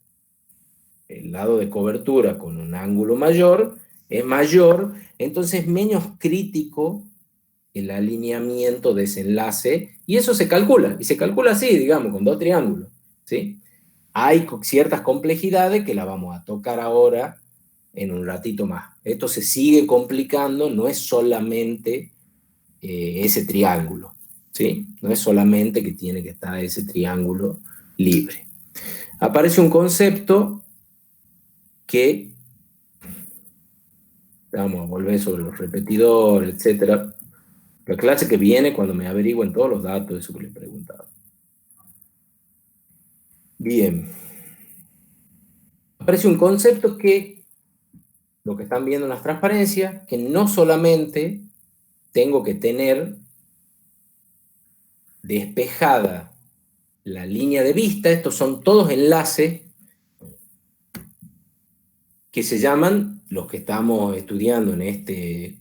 el lado de cobertura con un ángulo mayor es mayor, entonces menos crítico el alineamiento de ese enlace, y eso se calcula, y se calcula así, digamos, con dos triángulos, ¿sí? Hay ciertas complejidades que la vamos a tocar ahora en un ratito más. Esto se sigue complicando, no es solamente ese triángulo, ¿sí? No es solamente que tiene que estar ese triángulo libre. Aparece un concepto que, vamos a volver sobre los repetidores, etcétera. La clase que viene, cuando me averigüen todos los datos, eso que les he preguntado. Bien. Aparece un concepto que, lo que están viendo en las transparencias, que no solamente tengo que tener despejada la línea de vista, estos son todos enlaces que se llaman, los que estamos estudiando en este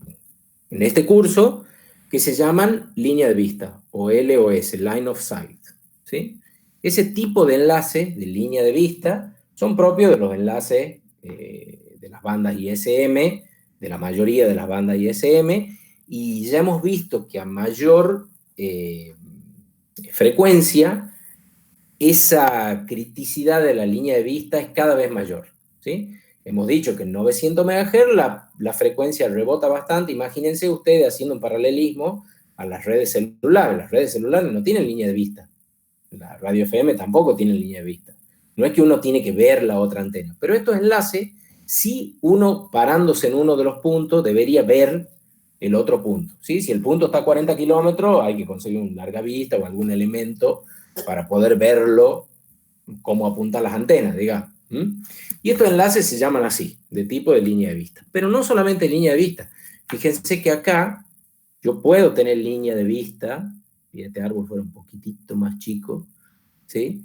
curso, que se llaman línea de vista, o LOS, Line of Sight, ¿sí? Ese tipo de enlaces de línea de vista son propios de los enlaces de las bandas ISM, de la mayoría de las bandas ISM, y ya hemos visto que a mayor frecuencia, esa criticidad de la línea de vista es cada vez mayor, ¿sí? Hemos dicho que en 900 MHz la frecuencia rebota bastante. Imagínense ustedes haciendo un paralelismo a las redes celulares. Las redes celulares no tienen línea de vista. La radio FM tampoco tiene línea de vista. No es que uno tiene que ver la otra antena. Pero estos enlaces, sí, uno parándose en uno de los puntos debería ver el otro punto, ¿sí? Si el punto está a 40 kilómetros, hay que conseguir un larga vista o algún elemento para poder verlo cómo apuntan las antenas, digamos. Y estos enlaces se llaman así, de tipo de línea de vista. Pero no solamente línea de vista. Fíjense que acá yo puedo tener línea de vista, y este árbol fuera un poquitito más chico, ¿sí?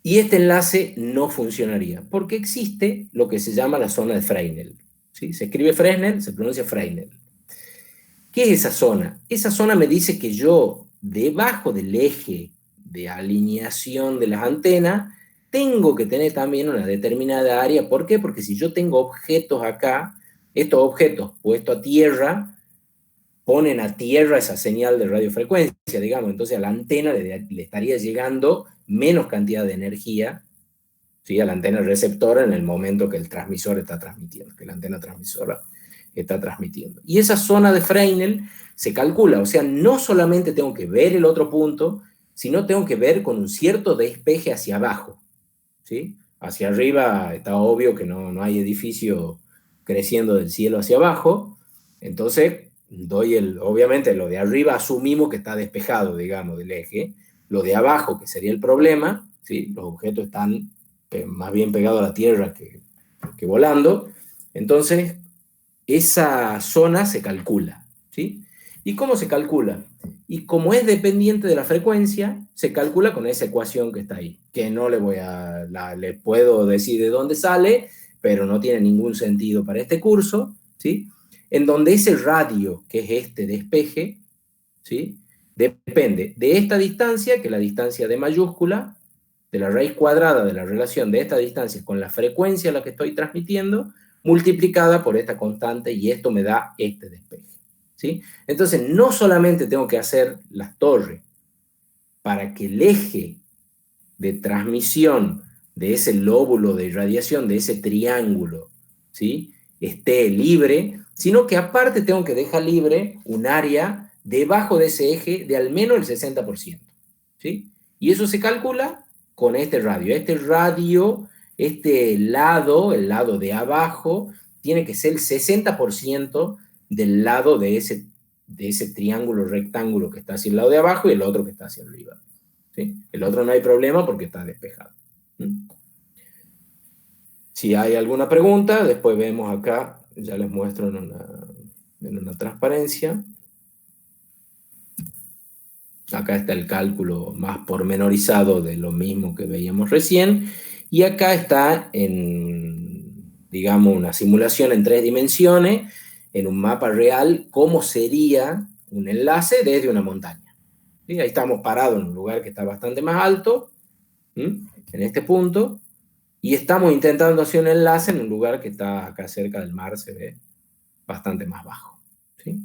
Y este enlace no funcionaría, porque existe lo que se llama la zona de Fresnel, ¿sí? Se escribe Fresnel, se pronuncia Fresnel. ¿Qué es esa zona? Esa zona me dice que yo, debajo del eje de alineación de las antenas, tengo que tener también una determinada área. ¿Por qué? Porque si yo tengo objetos acá, estos objetos puestos a tierra, ponen a tierra esa señal de radiofrecuencia, digamos, entonces a la antena le estaría llegando menos cantidad de energía, ¿sí? A la antena receptora en el momento que el transmisor está transmitiendo, que la antena transmisora está transmitiendo. Y esa zona de Fresnel se calcula, o sea, no solamente tengo que ver el otro punto, sino tengo que ver con un cierto despeje hacia abajo, ¿sí? Hacia arriba está obvio que no hay edificio creciendo del cielo hacia abajo, entonces obviamente lo de arriba asumimos que está despejado, digamos, del eje, lo de abajo, que sería el problema, ¿sí? Los objetos están más bien pegados a la tierra que volando, entonces esa zona se calcula, ¿sí? ¿Y cómo se calcula? Y como es dependiente de la frecuencia, se calcula con esa ecuación que está ahí, que no le puedo decir de dónde sale, pero no tiene ningún sentido para este curso, ¿sí? En donde ese radio, que es este despeje, ¿sí? Depende de esta distancia, que es la distancia de mayúscula, de la raíz cuadrada de la relación de esta distancia con la frecuencia a la que estoy transmitiendo, multiplicada por esta constante, y esto me da este despeje, ¿sí? Entonces, no solamente tengo que hacer las torres para que el eje de transmisión de ese lóbulo de irradiación, de ese triángulo, ¿sí?, esté libre, sino que aparte tengo que dejar libre un área debajo de ese eje de al menos el 60%, ¿sí? Y eso se calcula con este radio. Este lado, el lado de abajo, tiene que ser el 60% del lado de ese triángulo rectángulo que está hacia el lado de abajo y el otro que está hacia arriba, ¿sí? El otro no hay problema porque está despejado. Si hay alguna pregunta, después vemos acá, ya les muestro en una transparencia. Acá está el cálculo más pormenorizado de lo mismo que veíamos recién. Y acá está digamos, una simulación en 3 dimensiones, en un mapa real, cómo sería un enlace desde una montaña. ¿Sí? Ahí estamos parados en un lugar que está bastante más alto, en este punto, y estamos intentando hacer un enlace en un lugar que está acá cerca del mar, se ve bastante más bajo, ¿sí?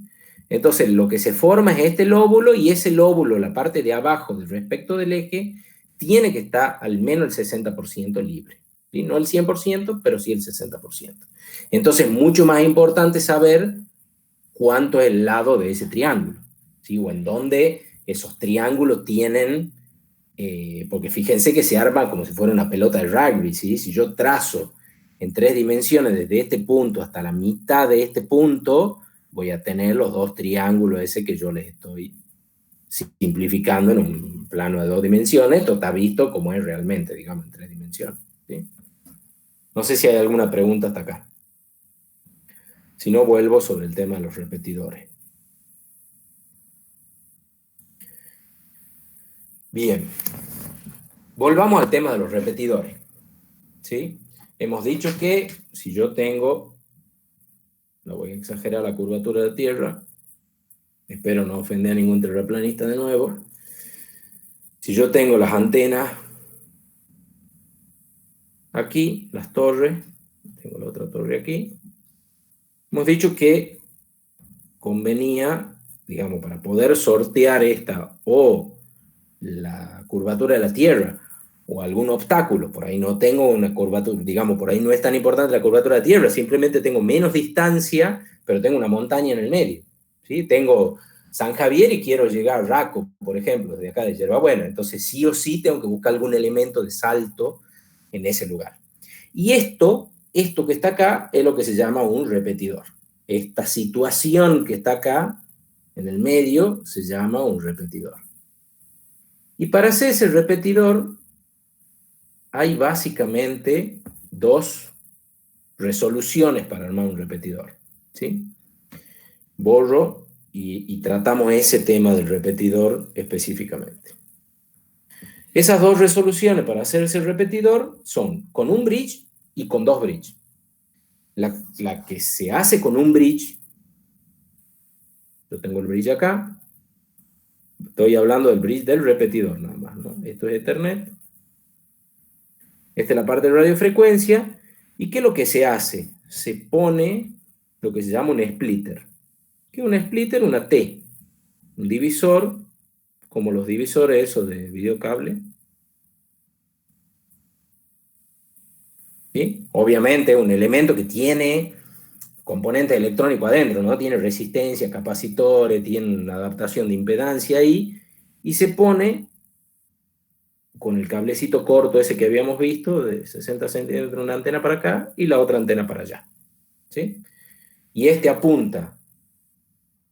Entonces, lo que se forma es este lóbulo, y ese lóbulo, la parte de abajo respecto del eje, tiene que estar al menos el 60% libre, ¿sí? No el 100%, pero sí el 60%. Entonces, mucho más importante saber cuánto es el lado de ese triángulo, ¿sí? O en dónde esos triángulos tienen, porque fíjense que se arma como si fuera una pelota de rugby, ¿sí? Si yo trazo en 3 dimensiones desde este punto hasta la mitad de este punto, voy a tener los 2 triángulos ese que yo les estoy simplificando en un plano de 2 dimensiones, esto está visto como es realmente, digamos, en 3 dimensiones. ¿Sí? No sé si hay alguna pregunta hasta acá. Si no, vuelvo sobre el tema de los repetidores. Bien. Volvamos al tema de los repetidores. ¿Sí? Hemos dicho que si yo tengo, no voy a exagerar la curvatura de la Tierra, espero no ofender a ningún terraplanista de nuevo. Si yo tengo las antenas aquí, las torres, tengo la otra torre aquí, hemos dicho que convenía, digamos, para poder sortear esta o la curvatura de la Tierra o algún obstáculo, por ahí no tengo una curvatura, digamos, por ahí no es tan importante la curvatura de la Tierra, simplemente tengo menos distancia, pero tengo una montaña en el medio, ¿sí? Tengo San Javier y quiero llegar a Raco, por ejemplo, desde acá de Yerbabuena, entonces sí o sí tengo que buscar algún elemento de salto en ese lugar. Y esto que está acá es lo que se llama un repetidor. Esta situación que está acá, en el medio, se llama un repetidor. Y para hacer ese repetidor, hay básicamente 2 resoluciones para armar un repetidor. ¿Sí? Borro y tratamos ese tema del repetidor específicamente. Esas 2 resoluciones para hacer ese repetidor son con un bridge y con 2 bridge. La que se hace con un bridge, yo tengo el bridge acá, estoy hablando del bridge del repetidor nada más, ¿no? Esto es Ethernet. Esta es la parte de radiofrecuencia. ¿Y qué es lo que se hace? Se pone lo que se llama un splitter. ¿Qué es un splitter? Una T. Un divisor, como los divisores esos de videocable. ¿Sí? Obviamente un elemento que tiene componente electrónico adentro, ¿no? Tiene resistencia, capacitores, tiene una adaptación de impedancia ahí, y se pone con el cablecito corto ese que habíamos visto, de 60 centímetros, una antena para acá y la otra antena para allá. ¿Sí? Y este apunta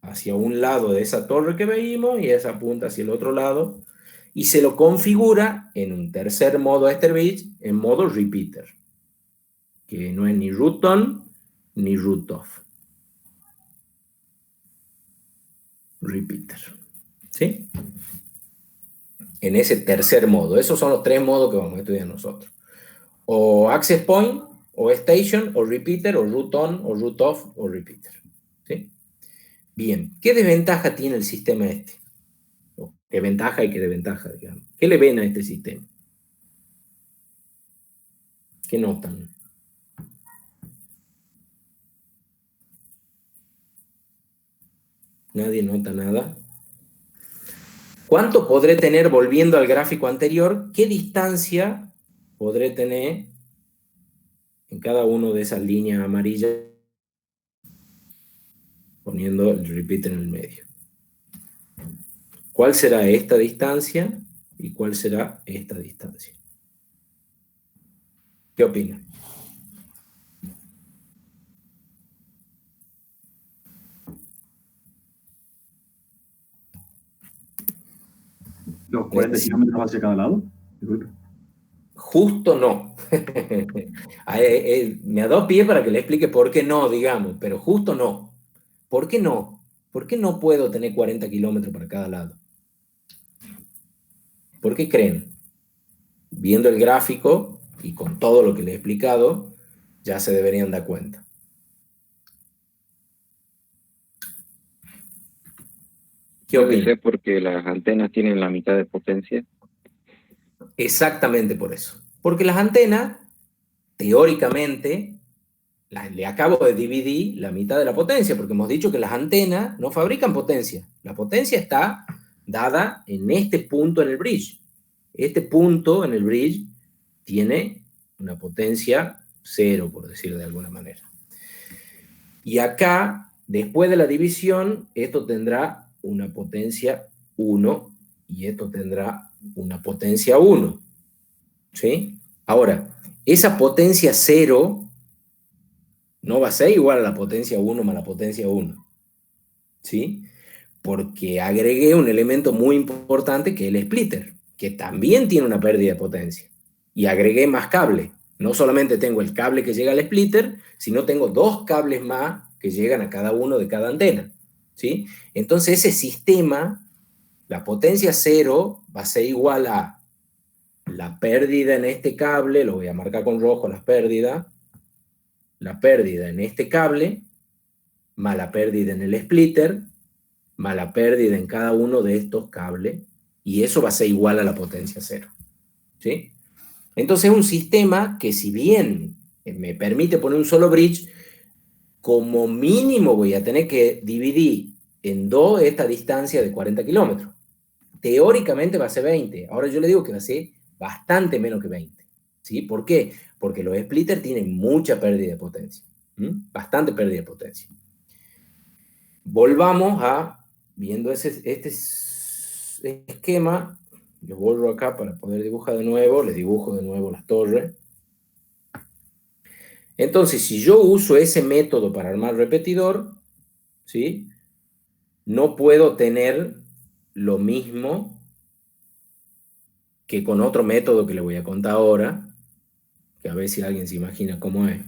hacia un lado de esa torre que veíamos y esa apunta hacia el otro lado, y se lo configura en un tercer modo Ether bridge, en modo repeater, que no es ni root on ni root off. Repeater. ¿Sí? En ese tercer modo. Esos son los 3 modos que vamos a estudiar nosotros. O access point, o station, o repeater, o root on, o root off, o repeater. ¿Sí? Bien, ¿qué desventaja tiene el sistema este? ¿Qué ventaja y qué desventaja, digamos? ¿Qué le ven a este sistema? ¿Qué notan? ¿Nadie nota nada? ¿Cuánto podré tener, volviendo al gráfico anterior, qué distancia podré tener en cada una de esas líneas amarillas, poniendo el repeater en el medio? ¿Cuál será esta distancia y cuál será esta distancia? ¿Qué opinan? ¿Los 40 kilómetros hacia cada lado? Disculpe. Justo no. Me ha dado pie para que le explique por qué no, digamos, pero justo no. ¿Por qué no? ¿Por qué no puedo tener 40 kilómetros para cada lado? ¿Por qué creen? Viendo el gráfico y con todo lo que les he explicado, ya se deberían dar cuenta. ¿Qué Puede opinan? ser porque las antenas tienen la mitad de potencia. Exactamente por eso. Porque las antenas, teóricamente, le acabo de dividir la mitad de la potencia, porque hemos dicho que las antenas no fabrican potencia. La potencia está dada en este punto en el bridge. Este punto en el bridge tiene una potencia 0, por decirlo de alguna manera. Y acá, después de la división, esto tendrá una potencia 1 y esto tendrá una potencia 1. ¿Sí? Ahora, esa potencia 0 no va a ser igual a la potencia 1 más la potencia 1. ¿Sí? Porque agregué un elemento muy importante que es el splitter, que también tiene una pérdida de potencia. Y agregué más cable. No solamente tengo el cable que llega al splitter, sino tengo 2 cables más que llegan a cada uno de cada antena, ¿sí? Entonces ese sistema, la potencia 0 va a ser igual a la pérdida en este cable, lo voy a marcar con rojo, la pérdida en este cable, más la pérdida en el splitter, más la pérdida en cada uno de estos cables, y eso va a ser igual a la potencia 0, ¿sí? Entonces es un sistema que, si bien me permite poner un solo bridge, como mínimo voy a tener que dividir en 2 esta distancia de 40 kilómetros. Teóricamente va a ser 20. Ahora yo le digo que va a ser bastante menos que 20. ¿Sí? ¿Por qué? Porque los splitters tienen mucha pérdida de potencia. Bastante pérdida de potencia. Volvamos a, viendo este esquema, lo borro acá para poder dibujar de nuevo, les dibujo de nuevo las torres. Entonces, si yo uso ese método para armar repetidor, ¿sí? No puedo tener lo mismo que con otro método que le voy a contar ahora, que a ver si alguien se imagina cómo es.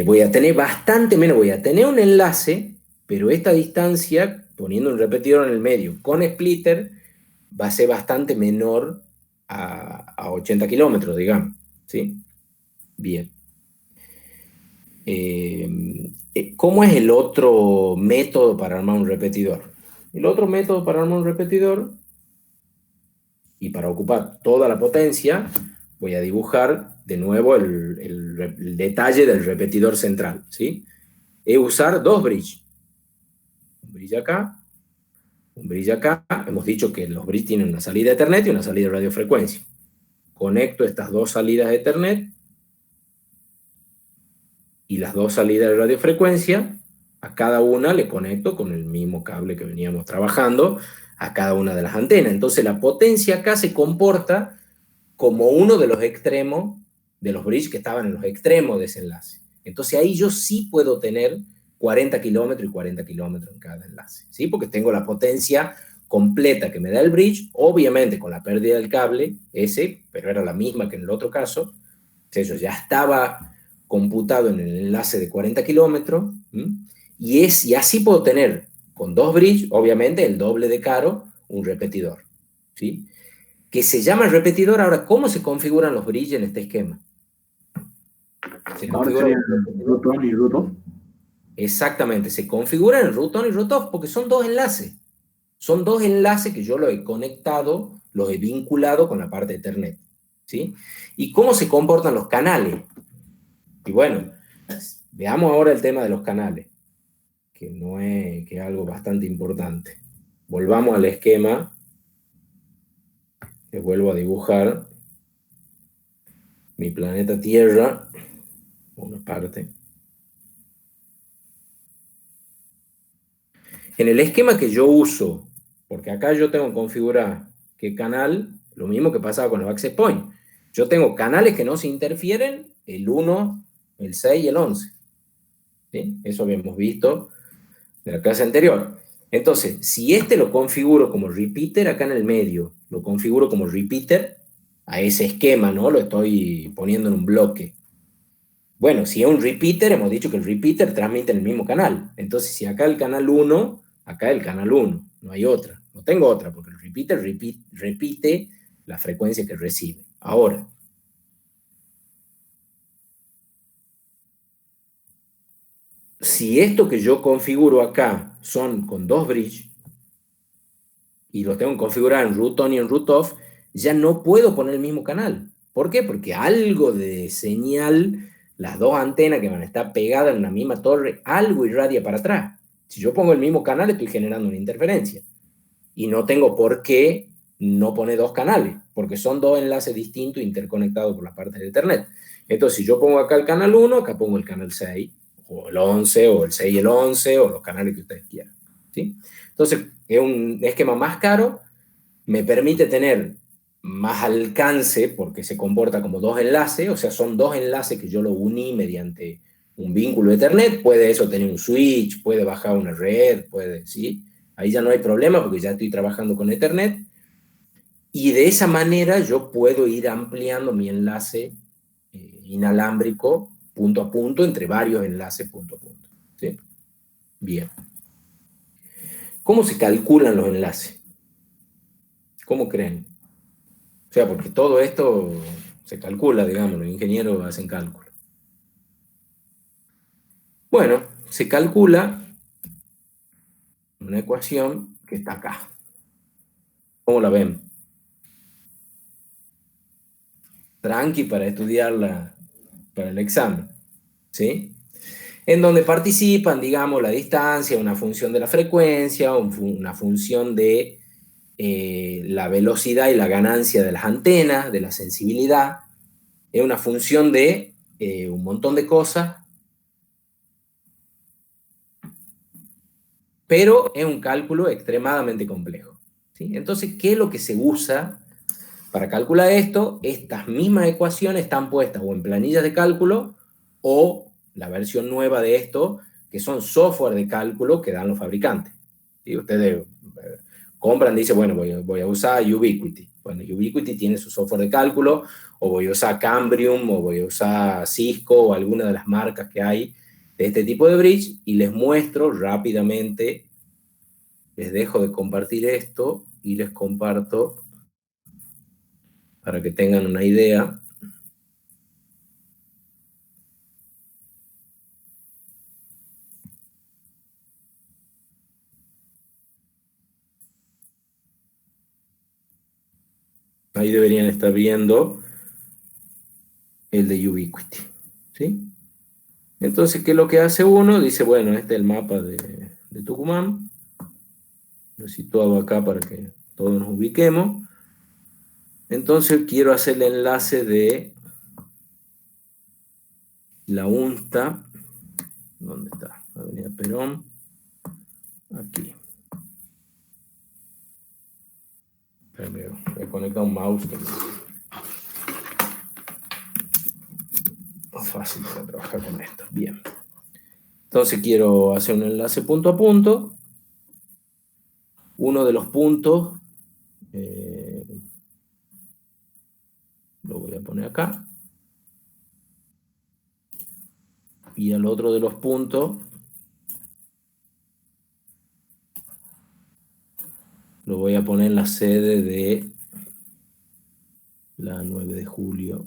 Voy a tener bastante menos, voy a tener un enlace, pero esta distancia, poniendo un repetidor en el medio con splitter, va a ser bastante menor a 80 kilómetros, digamos, ¿sí? Bien. ¿Cómo es el otro método para armar un repetidor? El otro método para armar un repetidor, y para ocupar toda la potencia, voy a dibujar de nuevo el detalle del repetidor central, ¿sí? Es usar 2 bridges. Un bridge acá, un bridge acá. Hemos dicho que los bridges tienen una salida de Ethernet y una salida de radiofrecuencia. Conecto estas 2 salidas de Ethernet y las 2 salidas de radiofrecuencia. A cada una le conecto con el mismo cable que veníamos trabajando a cada una de las antenas. Entonces la potencia acá se comporta como uno de los extremos de los bridges que estaban en los extremos de ese enlace. Entonces ahí yo sí puedo tener 40 kilómetros y 40 kilómetros en cada enlace, ¿sí? Porque tengo la potencia completa que me da el bridge, obviamente con la pérdida del cable, pero era la misma que en el otro caso. Eso ya estaba computado en el enlace de 40 kilómetros, y así puedo tener con 2 bridges, obviamente el doble de caro, un repetidor, ¿sí? Que se llama repetidor. Ahora, ¿cómo se configuran los bridges en este esquema? Se configuran root on y root off. Exactamente, se configuran en root on y root off porque son 2 enlaces. Son 2 enlaces que yo los he conectado, los he vinculado con la parte de Ethernet, ¿sí? ¿Y cómo se comportan los canales? Y bueno, veamos ahora el tema de los canales, que es algo bastante importante. Volvamos al esquema. Les vuelvo a dibujar mi planeta Tierra, una parte. En el esquema que yo uso, porque acá yo tengo que configurar qué canal, lo mismo que pasaba con los access point. Yo tengo canales que no se interfieren, el 1, el 6 y el 11. ¿Sí? Eso habíamos visto de la clase anterior. Entonces, si lo configuro como repeater acá en el medio, lo configuro como repeater a ese esquema, ¿no? Lo estoy poniendo en un bloque. Bueno, si es un repeater, hemos dicho que el repeater transmite en el mismo canal. Entonces, si acá el canal 1, acá el canal 1, no hay otra. No tengo otra, porque el repeater repite la frecuencia que recibe. Ahora, si esto que yo configuro acá son con 2 bridges, y los tengo que configurar en root on y en root off, ya no puedo poner el mismo canal. ¿Por qué? Porque algo de señal, las 2 antenas que van a estar pegadas en una misma torre, algo irradia para atrás. Si yo pongo el mismo canal, estoy generando una interferencia. Y no tengo por qué no poner 2 canales, porque son 2 enlaces distintos interconectados por la parte de Ethernet. Entonces, si yo pongo acá el canal 1, acá pongo el canal 6, o el 11, o el 6 y el 11, o los canales que ustedes quieran, ¿sí? Entonces, es un esquema más caro, me permite tener más alcance porque se comporta como 2 enlaces, o sea, son 2 enlaces que yo lo uní mediante un vínculo Ethernet, puede eso tener un switch, puede bajar una red, ¿sí? Ahí ya no hay problema porque ya estoy trabajando con Ethernet. Y de esa manera yo puedo ir ampliando mi enlace inalámbrico punto a punto entre varios enlaces punto a punto. ¿Sí? Bien. ¿Cómo se calculan los enlaces? ¿Cómo creen? O sea, porque todo esto se calcula, digamos, los ingenieros hacen cálculo. Bueno, se calcula una ecuación que está acá. ¿Cómo la ven? Tranqui para estudiarla para el examen, ¿sí? En donde participan, digamos, la distancia, una función de la frecuencia, una función de la velocidad y la ganancia de las antenas, de la sensibilidad, es una función de un montón de cosas, pero es un cálculo extremadamente complejo, ¿sí? Entonces, ¿qué es lo que se usa para calcular esto? Estas mismas ecuaciones están puestas o en planillas de cálculo o la versión nueva de esto, que son software de cálculo que dan los fabricantes. ¿Sí? Ustedes compran, dicen, bueno, voy a usar Ubiquiti. Bueno, Ubiquiti tiene su software de cálculo, o voy a usar Cambrium, o voy a usar Cisco, o alguna de las marcas que hay de este tipo de bridge, y les muestro rápidamente, les dejo de compartir esto, y les comparto para que tengan una idea. Ahí deberían estar viendo el de Ubiquiti, ¿sí? Entonces, ¿qué es lo que hace uno? Dice, bueno, este es el mapa de Tucumán. Lo he situado acá para que todos nos ubiquemos. Entonces, quiero hacer el enlace de la UNSTA. ¿Dónde está? Avenida Perón. Aquí. Voy a conectar un mouse que es más fácil para trabajar con esto. Bien. Entonces quiero hacer un enlace punto a punto. Uno de los puntos lo voy a poner acá. Y al otro de los puntos lo voy a poner en la sede de la 9 de julio.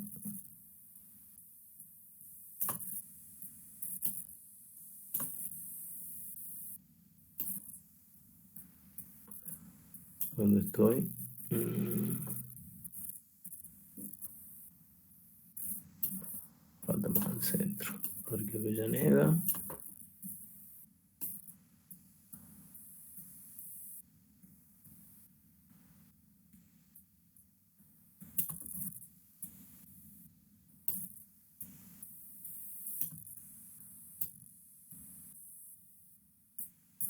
¿Dónde estoy? Falta más al centro. Parque Avellaneda.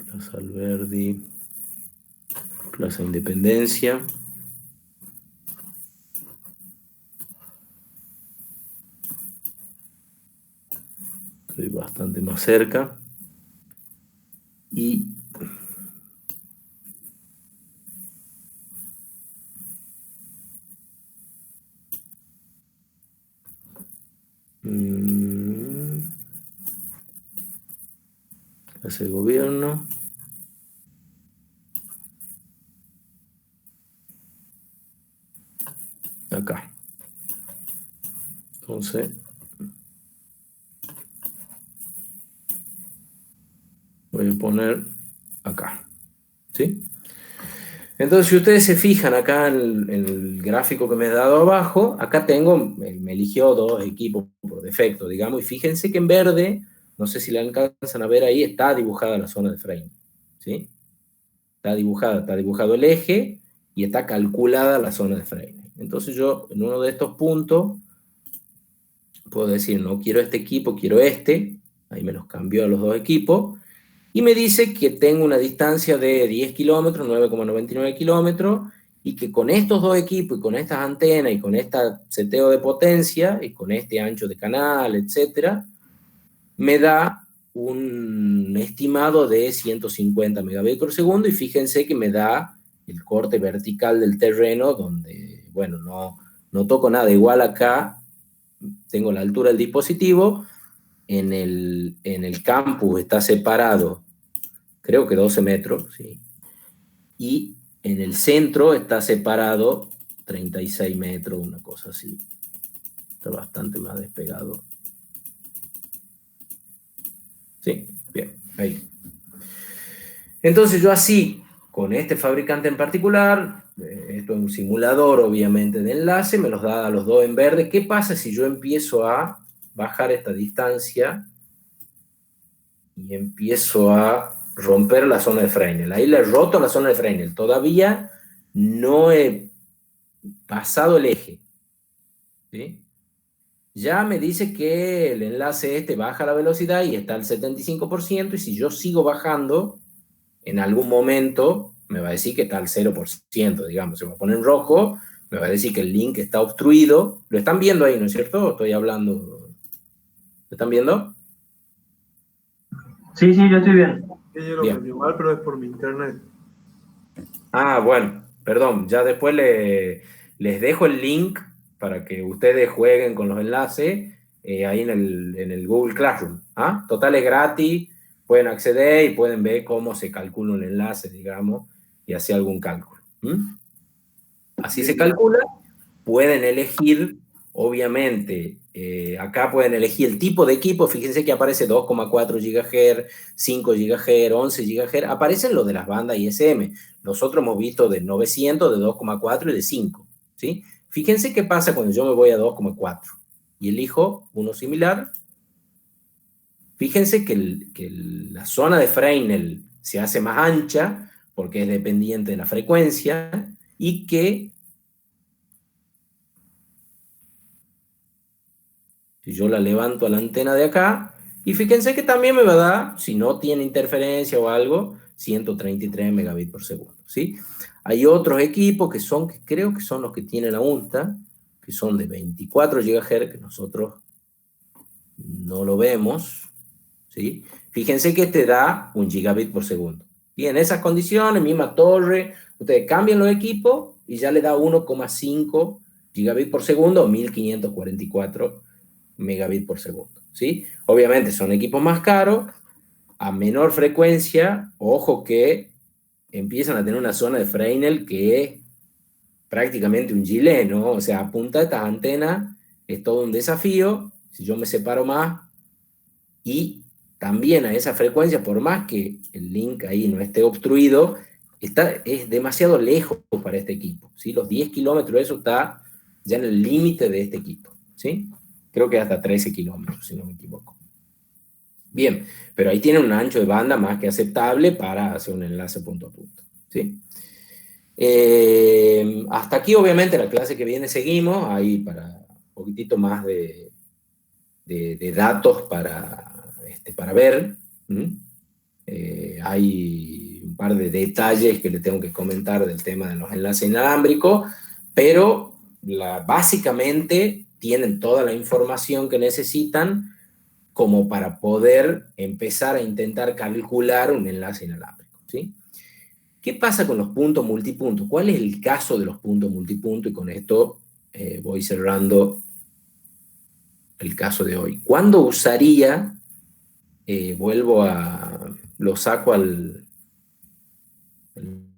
Plaza Alberdi. Plaza Independencia. Estoy bastante más cerca. Y Casa de Gobierno. Acá. Entonces, voy a poner acá. ¿Sí? Entonces, si ustedes se fijan acá en el gráfico que me he dado abajo, acá tengo, me eligió dos equipos por defecto, digamos, y fíjense que en verde, no sé si le alcanzan a ver ahí, está dibujada la zona de frame. ¿Sí? Está dibujado el eje y está calculada la zona de frame. Entonces yo, en uno de estos puntos, puedo decir, no quiero este equipo, quiero este. Ahí me los cambió a los dos equipos. Y me dice que tengo una distancia de 10 kilómetros, 9,99 kilómetros, y que con estos dos equipos, y con estas antenas, y con este seteo de potencia, y con este ancho de canal, etc., me da un estimado de 150 megabits por segundo, y fíjense que me da el corte vertical del terreno, donde, bueno, no toco nada. Igual acá tengo la altura del dispositivo, en el campus está separado, creo que 12 metros, ¿sí? Y en el centro está separado 36 metros, una cosa así. Está bastante más despegado. Sí, bien, ahí. Entonces yo así, con este fabricante en particular, esto es un simulador obviamente de enlace, me los da a los dos en verde. ¿Qué pasa si yo empiezo a bajar esta distancia y empiezo a romper la zona de Fresnel? Ahí le he roto la zona de Fresnel. Todavía no he pasado el eje, ¿sí? Ya me dice que el enlace este baja la velocidad y está al 75%, y si yo sigo bajando, en algún momento me va a decir que está al 0%, digamos. Se va a poner en rojo, me va a decir que el link está obstruido. Lo están viendo ahí, ¿no es cierto? Estoy hablando. ¿Lo están viendo? Sí, yo estoy bien. Yo lo cambié mal, pero es por mi internet. Ah, bueno, perdón. Ya después les dejo el link para que ustedes jueguen con los enlaces ahí en el Google Classroom. ¿Ah? Total, es gratis, pueden acceder y pueden ver cómo se calcula un enlace, digamos, y hacer algún cálculo. Así se calcula. Pueden elegir, obviamente, acá pueden elegir el tipo de equipo. Fíjense que aparece 2,4 GHz, 5 GHz, 11 GHz. Aparecen los de las bandas ISM. Nosotros hemos visto de 900, de 2,4 y de 5, ¿sí? Fíjense qué pasa cuando yo me voy a 2,4 y elijo uno similar. Fíjense que la zona de Fresnel se hace más ancha porque es dependiente de la frecuencia, y que si yo la levanto a la antena de acá, y fíjense que también me va a dar, si no tiene interferencia o algo, 133 megabits por segundo, ¿sí? Hay otros equipos que creo que son los que tiene la UNTA, que son de 24 GHz, que nosotros no lo vemos, ¿sí? Fíjense que este da 1 gigabit por segundo. Y en esas condiciones, misma torre, ustedes cambian los equipos y ya le da 1,5 gigabit por segundo o 1544 megabits por segundo, ¿sí? Obviamente son equipos más caros, a menor frecuencia. Ojo que empiezan a tener una zona de Fresnel que es prácticamente un gilet, ¿no? O sea, apuntar estas antenas es todo un desafío. Si yo me separo más, y también a esa frecuencia, por más que el link ahí no esté obstruido, es demasiado lejos para este equipo, ¿sí? Los 10 kilómetros, eso está ya en el límite de este equipo, ¿sí? Creo que hasta 13 kilómetros, si no me equivoco. Bien, pero ahí tiene un ancho de banda más que aceptable para hacer un enlace punto a punto, ¿sí? Hasta aquí, obviamente, la clase que viene seguimos, ahí para un poquitito más de datos para ver. Hay un par de detalles que le tengo que comentar del tema de los enlaces inalámbricos, pero básicamente tienen toda la información que necesitan como para poder empezar a intentar calcular un enlace inalámbrico, ¿sí? ¿Qué pasa con los puntos multipuntos? ¿Cuál es el caso de los puntos multipuntos? Y con esto voy cerrando el caso de hoy. ¿Cuándo usaría, lo saco al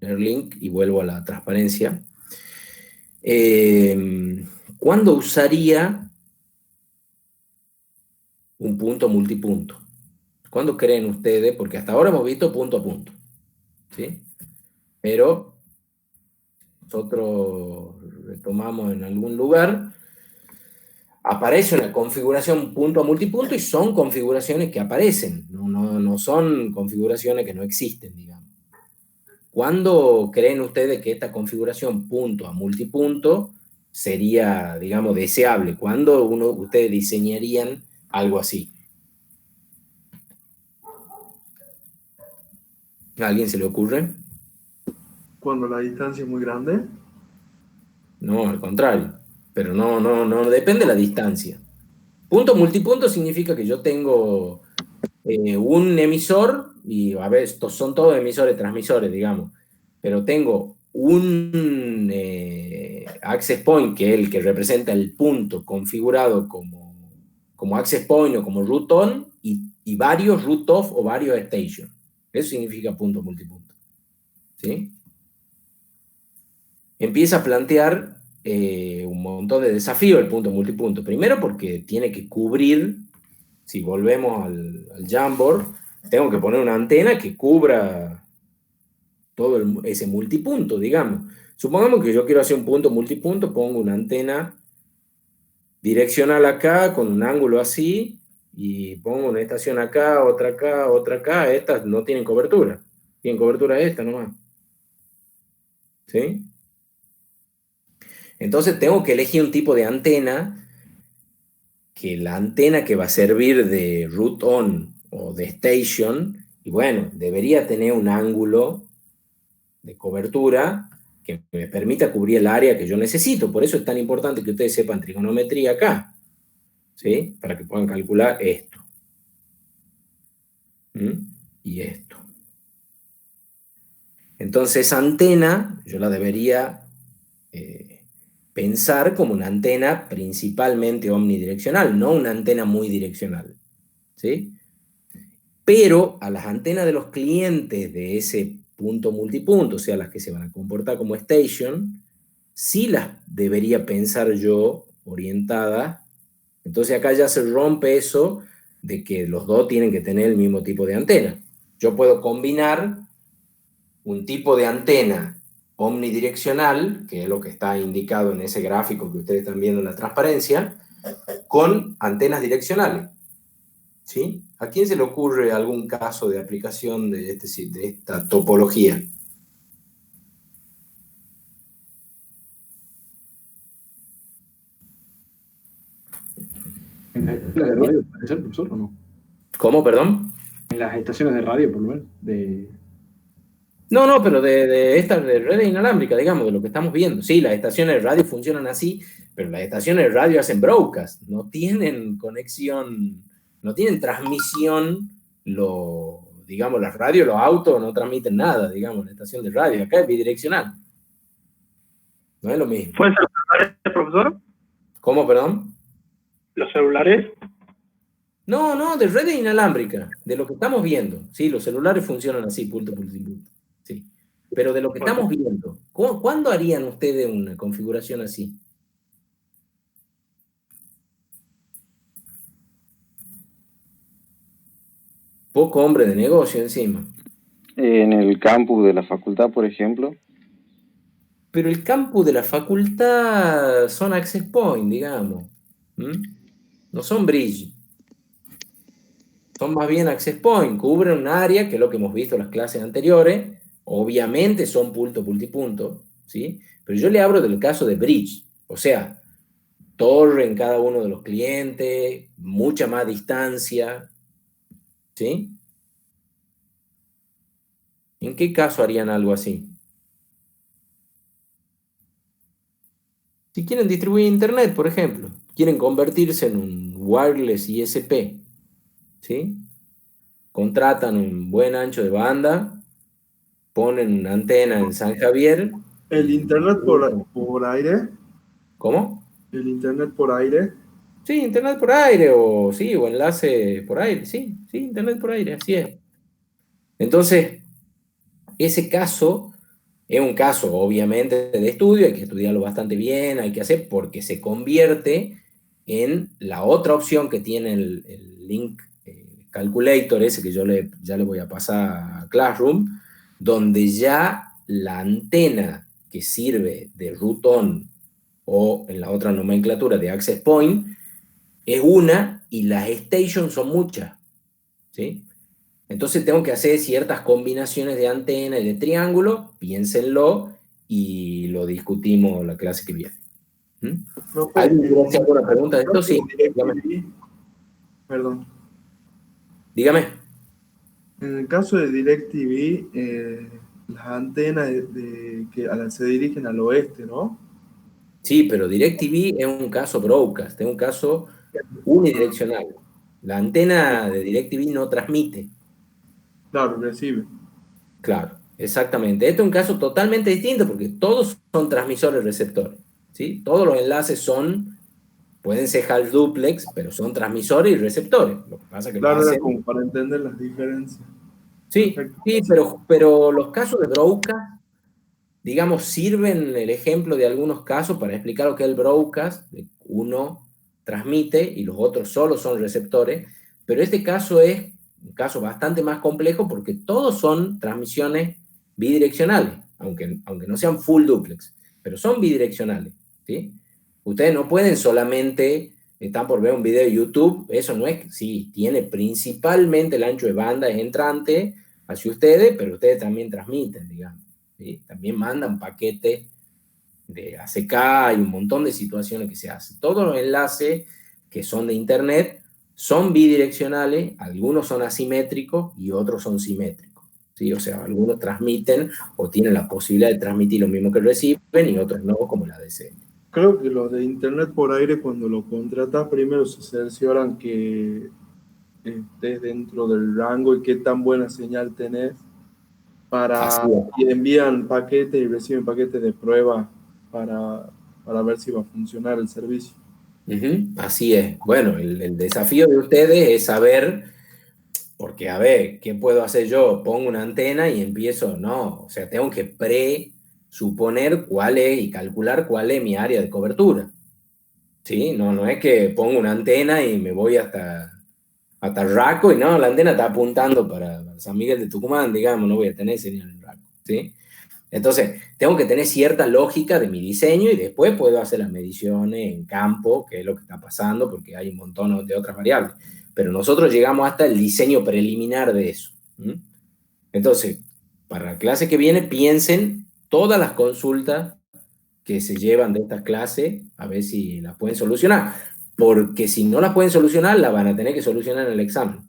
link y vuelvo a la transparencia? ¿Cuándo usaría un punto multipunto? ¿Cuándo creen ustedes? Porque hasta ahora hemos visto punto a punto, ¿sí? Pero nosotros retomamos en algún lugar, aparece una configuración punto a multipunto, y son configuraciones que aparecen, no son configuraciones que no existen, digamos. ¿Cuándo creen ustedes que esta configuración punto a multipunto sería, digamos, deseable? ¿Cuándo ustedes diseñarían algo así? ¿A alguien se le ocurre? Cuando la distancia es muy grande. No, al contrario. Pero no depende de la distancia. Punto multipunto significa que yo tengo un emisor, y a ver, estos son todos emisores, transmisores, digamos, pero tengo un access point, que es el que representa el punto configurado como access point o como root on, y varios root off o varios station. Eso significa punto multipunto. ¿Sí? Empieza a plantear un montón de desafíos el punto multipunto. Primero porque tiene que cubrir, si volvemos al Jamboard, tengo que poner una antena que cubra todo ese multipunto, digamos. Supongamos que yo quiero hacer un punto multipunto, pongo una antena direccional acá, con un ángulo así, y pongo una estación acá, otra acá, otra acá. Estas no tienen cobertura. Tienen cobertura esta nomás. ¿Sí? Entonces tengo que elegir un tipo de antena, que la antena que va a servir de root on o de station, y bueno, debería tener un ángulo de cobertura que me permita cubrir el área que yo necesito. Por eso es tan importante que ustedes sepan trigonometría acá, ¿sí? Para que puedan calcular esto. Y esto. Entonces, esa antena yo la debería pensar como una antena principalmente omnidireccional, no una antena muy direccional, ¿sí? Pero a las antenas de los clientes de ese punto multipunto, o sea, las que se van a comportar como station, sí las debería pensar yo orientadas. Entonces acá ya se rompe eso de que los dos tienen que tener el mismo tipo de antena. Yo puedo combinar un tipo de antena omnidireccional, que es lo que está indicado en ese gráfico que ustedes están viendo en la transparencia, con antenas direccionales. ¿Sí? ¿A quién se le ocurre algún caso de aplicación de esta topología? ¿En las estaciones de radio puede ser, profesor, o no? ¿Cómo, perdón? En las estaciones de radio, por lo menos. No, pero de esta de red inalámbrica, digamos, de lo que estamos viendo. Sí, las estaciones de radio funcionan así, pero las estaciones de radio hacen broadcast, no tienen conexión, no tienen transmisión, digamos, las radios, los autos no transmiten nada, digamos, la estación de radio. Acá es bidireccional. No es lo mismo. ¿Pueden ser celulares, profesor? ¿Cómo, perdón? ¿Los celulares? No, de red inalámbrica, de lo que estamos viendo. Sí, los celulares funcionan así, punto. Sí. Pero de lo que estamos viendo, ¿cuándo harían ustedes una configuración así? Poco hombre de negocio encima. En el campus de la facultad, por ejemplo. Pero el campus de la facultad son access point, digamos. No son bridge. Son más bien access point. Cubren un área, que es lo que hemos visto en las clases anteriores. Obviamente son punto multipunto, ¿sí? Pero yo le hablo del caso de bridge. O sea, torre en cada uno de los clientes, mucha más distancia, ¿sí? ¿En qué caso harían algo así? Si quieren distribuir internet, por ejemplo, quieren convertirse en un wireless ISP, ¿sí? Contratan un buen ancho de banda, ponen una antena en San Javier. ¿El internet por aire? ¿Cómo? ¿El internet por aire? Sí, internet por aire, o enlace por aire, sí, internet por aire, así es. Entonces, ese caso es un caso, obviamente, de estudio, hay que estudiarlo bastante bien, hay que hacer, porque se convierte en la otra opción que tiene el link calculator, ese que ya le voy a pasar a Classroom, donde ya la antena que sirve de root on, o en la otra nomenclatura de access point, es una, y las stations son muchas, ¿sí? Entonces tengo que hacer ciertas combinaciones de antena y de triángulo, piénsenlo, y lo discutimos la clase que viene. ¿Alguien quiere hacer alguna pregunta de esto? Sí, dígame. Perdón. Dígame. En el caso de DirecTV, las antenas que se dirigen al oeste, ¿no? Sí, pero DirecTV es un caso broadcast, es un caso unidireccional. La antena de DirecTV no transmite. Claro, recibe. Claro, exactamente. Esto es un caso totalmente distinto porque todos son transmisores receptores, ¿sí? Todos los enlaces pueden ser half duplex, pero son transmisores y receptores. Lo que pasa es que lo Claro, era hacen. como para entender las diferencias. Sí, Perfecto. sí, pero los casos de broadcast, digamos, sirven el ejemplo de algunos casos para explicar lo que es el broadcast. Uno transmite y los otros solo son receptores, pero este caso es un caso bastante más complejo porque todos son transmisiones bidireccionales, aunque no sean full duplex, pero son bidireccionales, ¿sí? Ustedes no pueden solamente, están por ver un video de YouTube, eso no es, sí, tiene principalmente el ancho de banda, es entrante hacia ustedes, pero ustedes también transmiten, digamos, ¿sí? También mandan paquetes de ACK y un montón de situaciones que se hacen. Todos los enlaces que son de Internet son bidireccionales, algunos son asimétricos y otros son simétricos, ¿sí? O sea, algunos transmiten o tienen la posibilidad de transmitir lo mismo que reciben y otros no, como la DSL. Creo que los de internet por aire, cuando lo contratas, primero se cercioran que estés dentro del rango y qué tan buena señal tenés y envían paquetes y reciben paquetes de prueba para ver si va a funcionar el servicio. Así es. Bueno, el desafío de ustedes es saber, porque a ver, ¿qué puedo hacer yo? Pongo una antena y empiezo, no, o sea, tengo que presuponer cuál es y calcular cuál es mi área de cobertura. ¿Sí? No es que pongo una antena y me voy hasta Raco y no, la antena está apuntando para San Miguel de Tucumán, digamos, no voy a tener señal en Raco, ¿sí? Entonces, tengo que tener cierta lógica de mi diseño y después puedo hacer las mediciones en campo, que es lo que está pasando, porque hay un montón de otras variables. Pero nosotros llegamos hasta el diseño preliminar de eso. Entonces, para la clase que viene, piensen todas las consultas que se llevan de esta clase, a ver si las pueden solucionar. Porque si no las pueden solucionar, la van a tener que solucionar en el examen.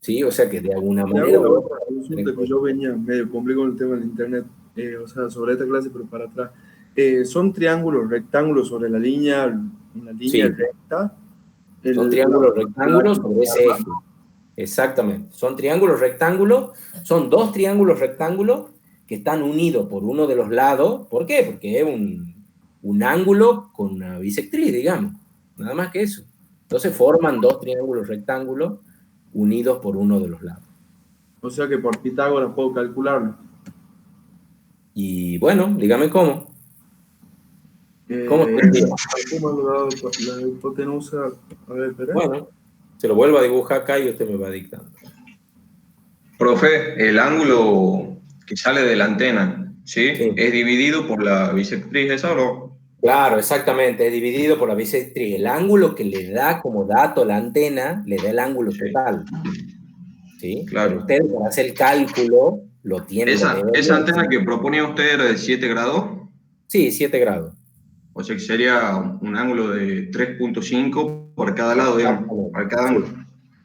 ¿Sí? O sea que de alguna Te manera... hago la otra consulta que yo venía medio complicado con el tema del internet, o sea, sobre esta clase, pero para atrás. ¿Son triángulos, rectángulos sobre la línea, una línea Sí. recta? Son triángulos rectángulos sobre ese eje. Exactamente. Son triángulos rectángulos, son dos triángulos rectángulos que están unidos por uno de los lados. ¿Por qué? Porque es un ángulo con una bisectriz, digamos. Nada más que eso. Entonces forman dos triángulos rectángulos unidos por uno de los lados. O sea que por Pitágoras puedo calcularlo. Y bueno, dígame cómo. ¿Cómo sería? La hipotenusa, a ver, espera. Bueno, se lo vuelvo a dibujar acá y usted me va dictando. Profe, el ángulo que sale de la antena, ¿sí? Sí. ¿Es dividido por la bisectriz esa o no? Claro, exactamente, es dividido por la bisectriz. El ángulo que le da como dato la antena, le da el ángulo total. ¿Sí? Claro. Pero usted, para hacer el cálculo, lo tiene. ¿Esa antena que proponía usted era de 7 grados? Sí, 7 grados. O sea que sería un ángulo de 3.5 por cada lado, digamos, por cada ángulo.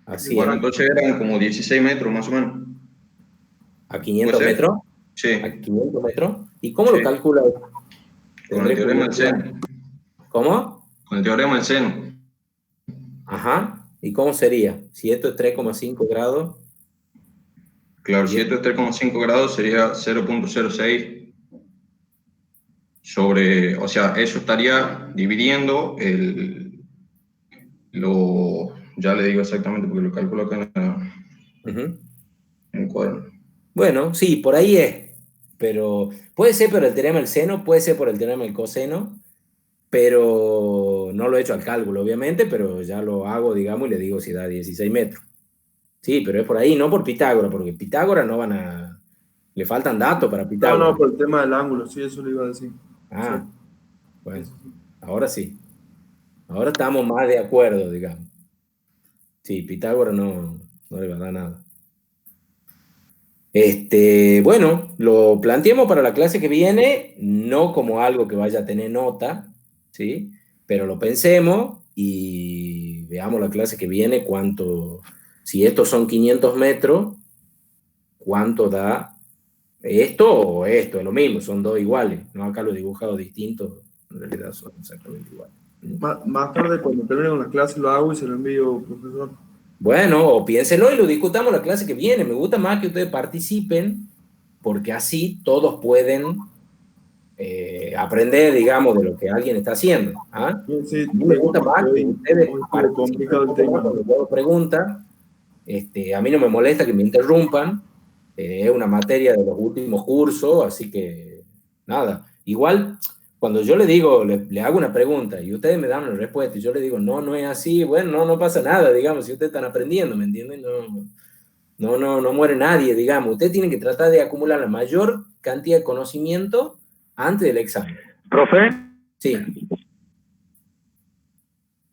Así bueno, es. entonces eran como 16 metros más o menos. ¿A 500 metros? Sí. ¿A 500 metros? ¿Y cómo lo calcula? Con el teorema del seno. ¿Cómo? Con el teorema del seno. Ajá. ¿Y cómo sería? Si esto es 3,5 grados. Claro, si esto es 3,5 grados sería 0.06 sobre, o sea, eso estaría dividiendo ya le digo exactamente porque lo calculo acá en el cuaderno. Bueno, sí, por ahí es, pero puede ser por el teorema del seno, puede ser por el teorema del coseno, pero no lo he hecho al cálculo, obviamente, pero ya lo hago, digamos, y le digo si da 16 metros. Sí, pero es por ahí, no por Pitágoras, porque Pitágoras no van a... Le faltan datos para Pitágoras. No, por el tema del ángulo, sí, eso le iba a decir. Ah, sí. Bueno, ahora sí. Ahora estamos más de acuerdo, digamos. Sí, Pitágoras no le va a dar nada. Bueno, lo planteemos para la clase que viene, no como algo que vaya a tener nota, ¿sí? Pero lo pensemos y veamos la clase que viene cuánto, si estos son 500 metros, cuánto da esto o esto, es lo mismo, son dos iguales, ¿no? Acá lo he dibujado distinto, en realidad son exactamente iguales. Más tarde, cuando termine con las clases, lo hago y se lo envío, profesor. Bueno, o piénselo y lo discutamos la clase que viene. Me gusta más que ustedes participen, porque así todos pueden aprender, digamos, de lo que alguien está haciendo. ¿Ah? Sí, A mí me gusta más que ustedes participen. Complicado el tema. Cuando yo hago preguntas, a mí no me molesta que me interrumpan. Es una materia de los últimos cursos, así que nada. Igual, cuando yo le digo, le hago una pregunta y ustedes me dan una respuesta y yo le digo, no, no es así, bueno, no pasa nada, digamos, si ustedes están aprendiendo, ¿me entienden? No muere nadie, digamos. Ustedes tienen que tratar de acumular la mayor cantidad de conocimiento antes del examen. ¿Profe? Sí.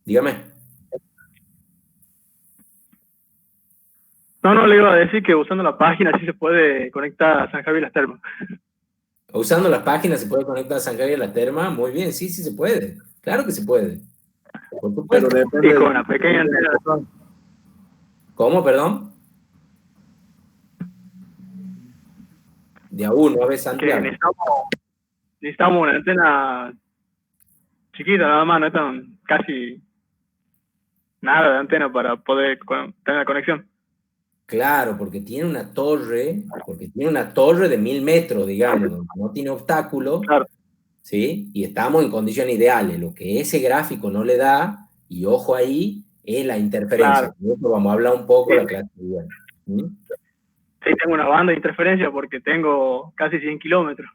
Dígame. No, le iba a decir que usando la página sí se puede conectar a San Javier Las Termas. Usando las páginas se puede conectar a San Javier Las Termas. Muy bien, sí se puede. Claro que se puede. Por supuesto. Pero depende Y con una pequeña antena. ¿Cómo, perdón? De a uno, a veces Que necesitamos una antena chiquita, nada más, no es tan casi nada de antena para poder tener la conexión. Claro, porque tiene una torre de 1000 metros, digamos, donde no tiene obstáculo, Claro. ¿sí? Y estamos en condiciones ideales. Lo que ese gráfico no le da, y ojo ahí, es la interferencia. Claro. De eso vamos a hablar un poco la clase de hoy. ¿Mm? Sí, tengo una banda de interferencia porque tengo casi 100 kilómetros.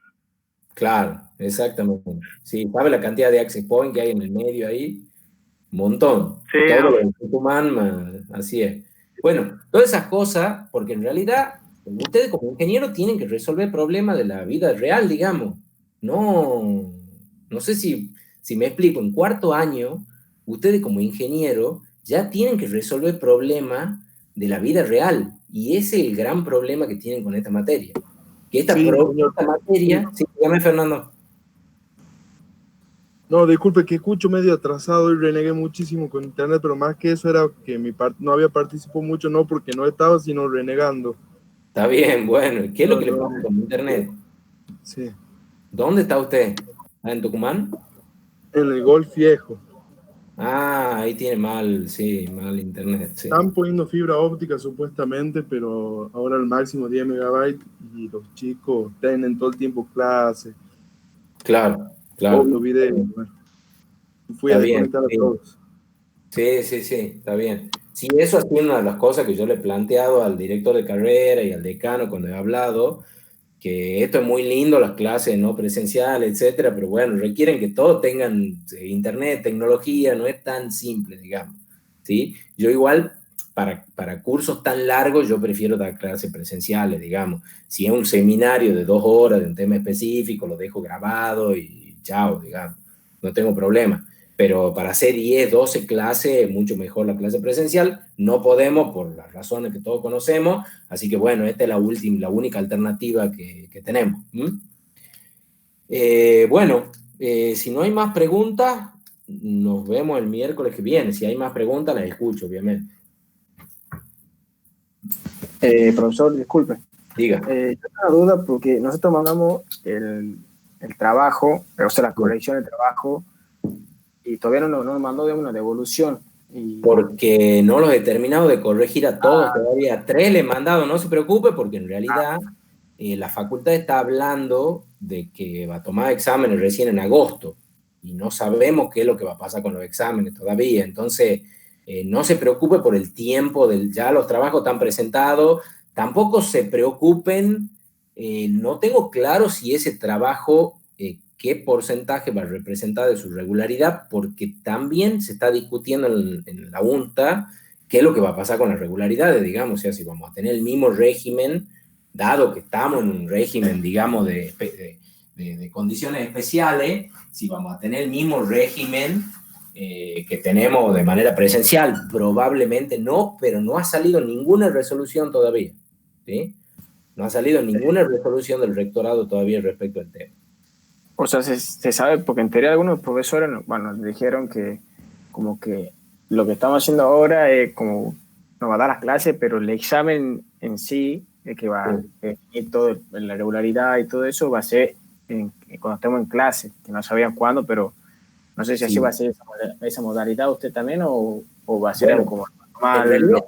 Claro, exactamente. Sí, ¿sabe la cantidad de access point que hay en el medio ahí? Un montón. Sí, todo el Tucumán, así es. Bueno, todas esas cosas, porque en realidad ustedes como ingenieros tienen que resolver problemas de la vida real, digamos. No sé si me explico. En cuarto año, ustedes como ingenieros ya tienen que resolver problemas de la vida real. Y ese es el gran problema que tienen con esta materia. Que esta materia... Sí, dígame, Fernando. No, disculpe, que escucho medio atrasado y renegué muchísimo con internet, pero más que eso era que no había participado mucho, no porque no estaba, sino renegando. Está bien, bueno. ¿Qué es lo que le pasa con internet? Sí. ¿Dónde está usted? ¿Ah, en Tucumán? En el Golf Viejo. Ah, ahí tiene mal internet. Sí. Están poniendo fibra óptica supuestamente, pero ahora el máximo 10 megabytes y los chicos tienen todo el tiempo clases. Claro. Obvio, video. Bueno, fui a desconectar a todos. Sí, está bien. Sí, eso ha sido una de las cosas que yo le he planteado al director de carrera y al decano cuando he hablado, que esto es muy lindo, las clases no presenciales, etcétera, pero bueno, requieren que todos tengan internet, tecnología, no es tan simple, digamos, ¿sí? Yo igual, para cursos tan largos, yo prefiero dar clases presenciales, digamos. Si es un seminario de 2 horas de un tema específico, lo dejo grabado y chao, digamos, no tengo problema. Pero para hacer 10, 12 clases, mucho mejor la clase presencial. No podemos por las razones que todos conocemos, así que bueno, esta es la única alternativa que tenemos. Bueno, si no hay más preguntas, nos vemos el miércoles que viene. Si hay más preguntas, las escucho, obviamente. Profesor, disculpe. Diga. Yo tengo una duda porque nosotros mandamos el trabajo, o sea, la corrección del trabajo, y todavía no nos mandó de una devolución. Porque no los he terminado de corregir a todos, todavía 3 le he mandado, no se preocupe, porque en realidad la facultad está hablando de que va a tomar exámenes recién en agosto, y no sabemos qué es lo que va a pasar con los exámenes todavía, entonces no se preocupe por el tiempo, ya los trabajos están presentados, tampoco se preocupen, no tengo claro si ese trabajo... qué porcentaje va a representar de su regularidad, porque también se está discutiendo en la UNTA qué es lo que va a pasar con las regularidades, digamos, o sea, si vamos a tener el mismo régimen, dado que estamos en un régimen, digamos, de condiciones especiales, si vamos a tener el mismo régimen que tenemos de manera presencial, probablemente no, pero no ha salido ninguna resolución todavía, ¿sí? No ha salido ninguna resolución del rectorado todavía respecto al tema. O sea, se sabe, porque en teoría algunos profesores, bueno, nos dijeron que como que lo que estamos haciendo ahora es como nos va a dar las clases, pero el examen en sí, que va a definir todo, la regularidad y todo eso, va a ser cuando estemos en clase, que no sabían cuándo, pero No sé si así Sí. va a ser esa modalidad usted también o va a ser Bueno, algo como En normal. realidad,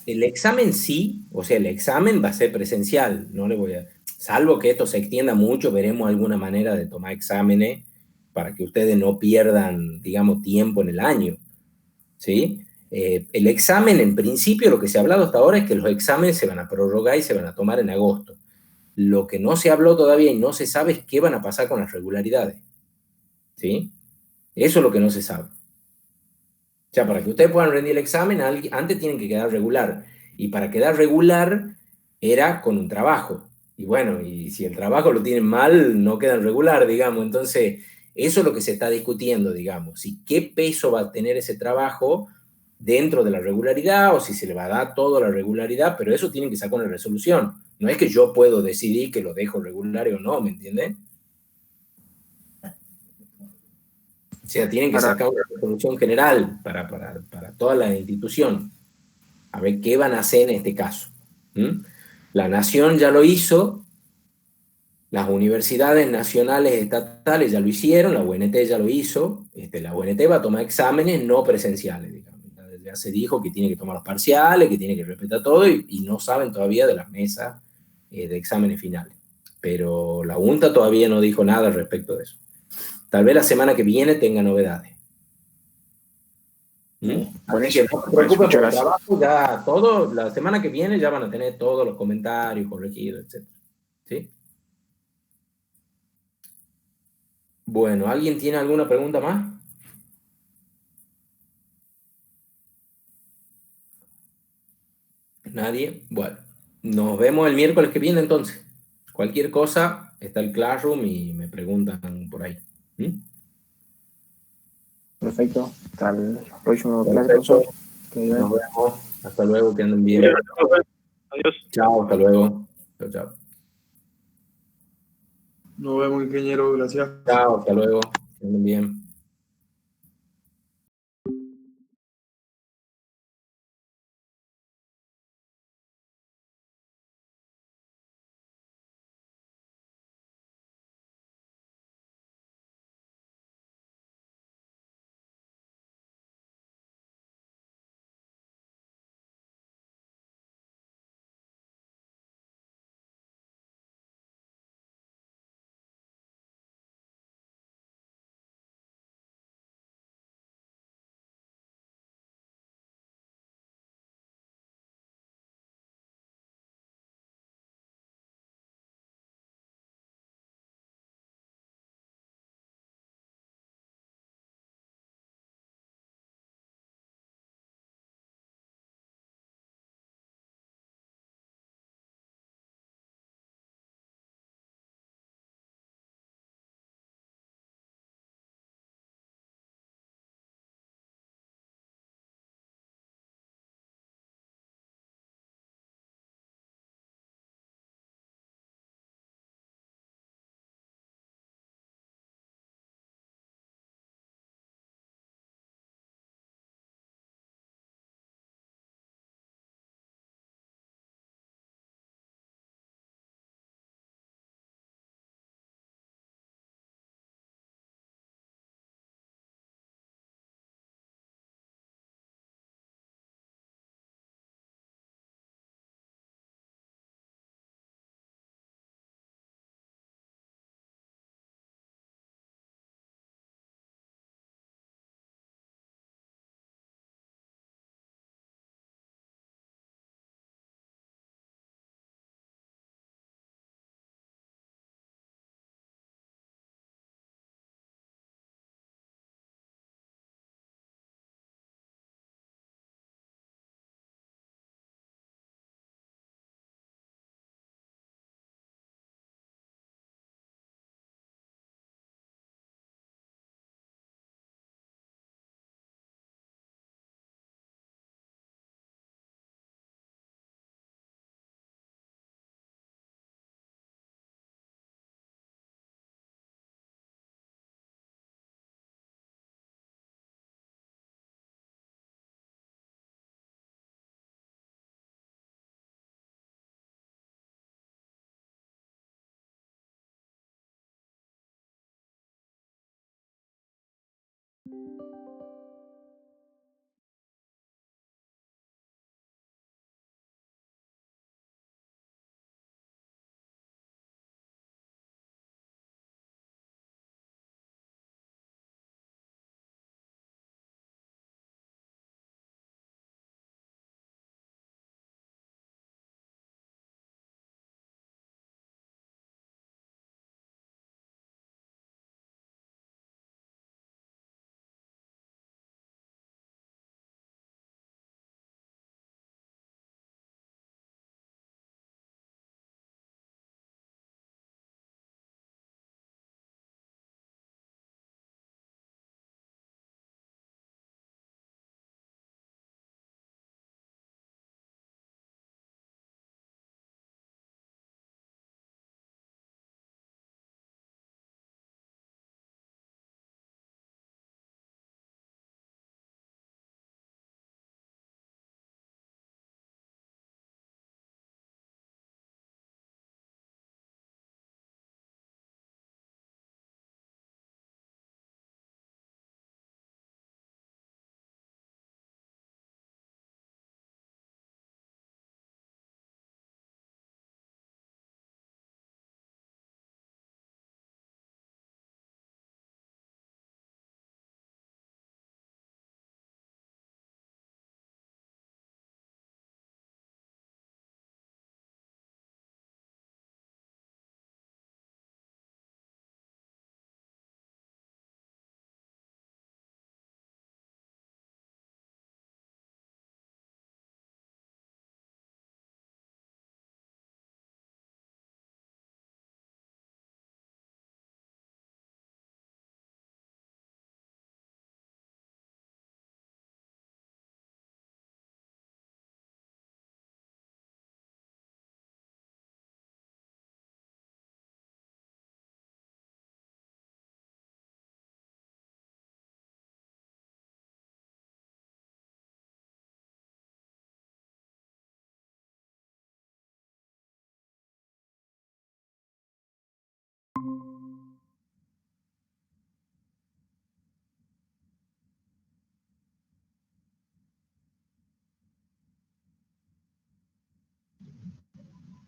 el examen sí, o sea, el examen va a ser presencial, no le voy a, salvo que esto se extienda mucho, veremos alguna manera de tomar exámenes para que ustedes no pierdan, digamos, tiempo en el año, ¿sí? El examen, en principio, lo que se ha hablado hasta ahora es que los exámenes se van a prorrogar y se van a tomar en agosto. Lo que no se habló todavía y no se sabe es qué van a pasar con las regularidades, ¿sí? Eso es lo que no se sabe. O sea, para que ustedes puedan rendir el examen, antes tienen que quedar regular. Y para quedar regular era con un trabajo. Y bueno, y si el trabajo lo tienen mal, no quedan regular, digamos. Entonces, eso es lo que se está discutiendo, digamos. Y qué peso va a tener ese trabajo dentro de la regularidad o si se le va a dar toda la regularidad, pero eso tienen que sacar una resolución. No es que yo puedo decidir que lo dejo regular o no, ¿me entienden? O sea, tienen que Ahora, sacar una resolución general para toda la institución. A ver qué van a hacer en este caso. ¿Mm? La nación ya lo hizo, las universidades nacionales estatales ya lo hicieron, la UNT ya lo hizo, la UNT va a tomar exámenes no presenciales, digamos. Ya se dijo que tiene que tomar los parciales, que tiene que respetar todo, y no saben todavía de las mesas de exámenes finales. Pero la UNTA todavía no dijo nada al respecto de eso. Tal vez la semana que viene tenga novedades. Así que no se preocupen por el trabajo, ya todo, la semana que viene ya van a tener todos los comentarios corregidos, etc. ¿Sí? Bueno, ¿alguien tiene alguna pregunta más? ¿Nadie? Bueno, nos vemos el miércoles que viene entonces. Cualquier cosa, está el Classroom y me preguntan por ahí. ¿Mm? perfecto. Hasta el próximo clase, Perfecto. profesor. Que bien. Nos vemos. Hasta luego, que anden bien. Adiós. Chao, hasta luego. Chao, chao. Nos vemos, ingeniero, gracias. Chao, hasta luego. Que anden bien.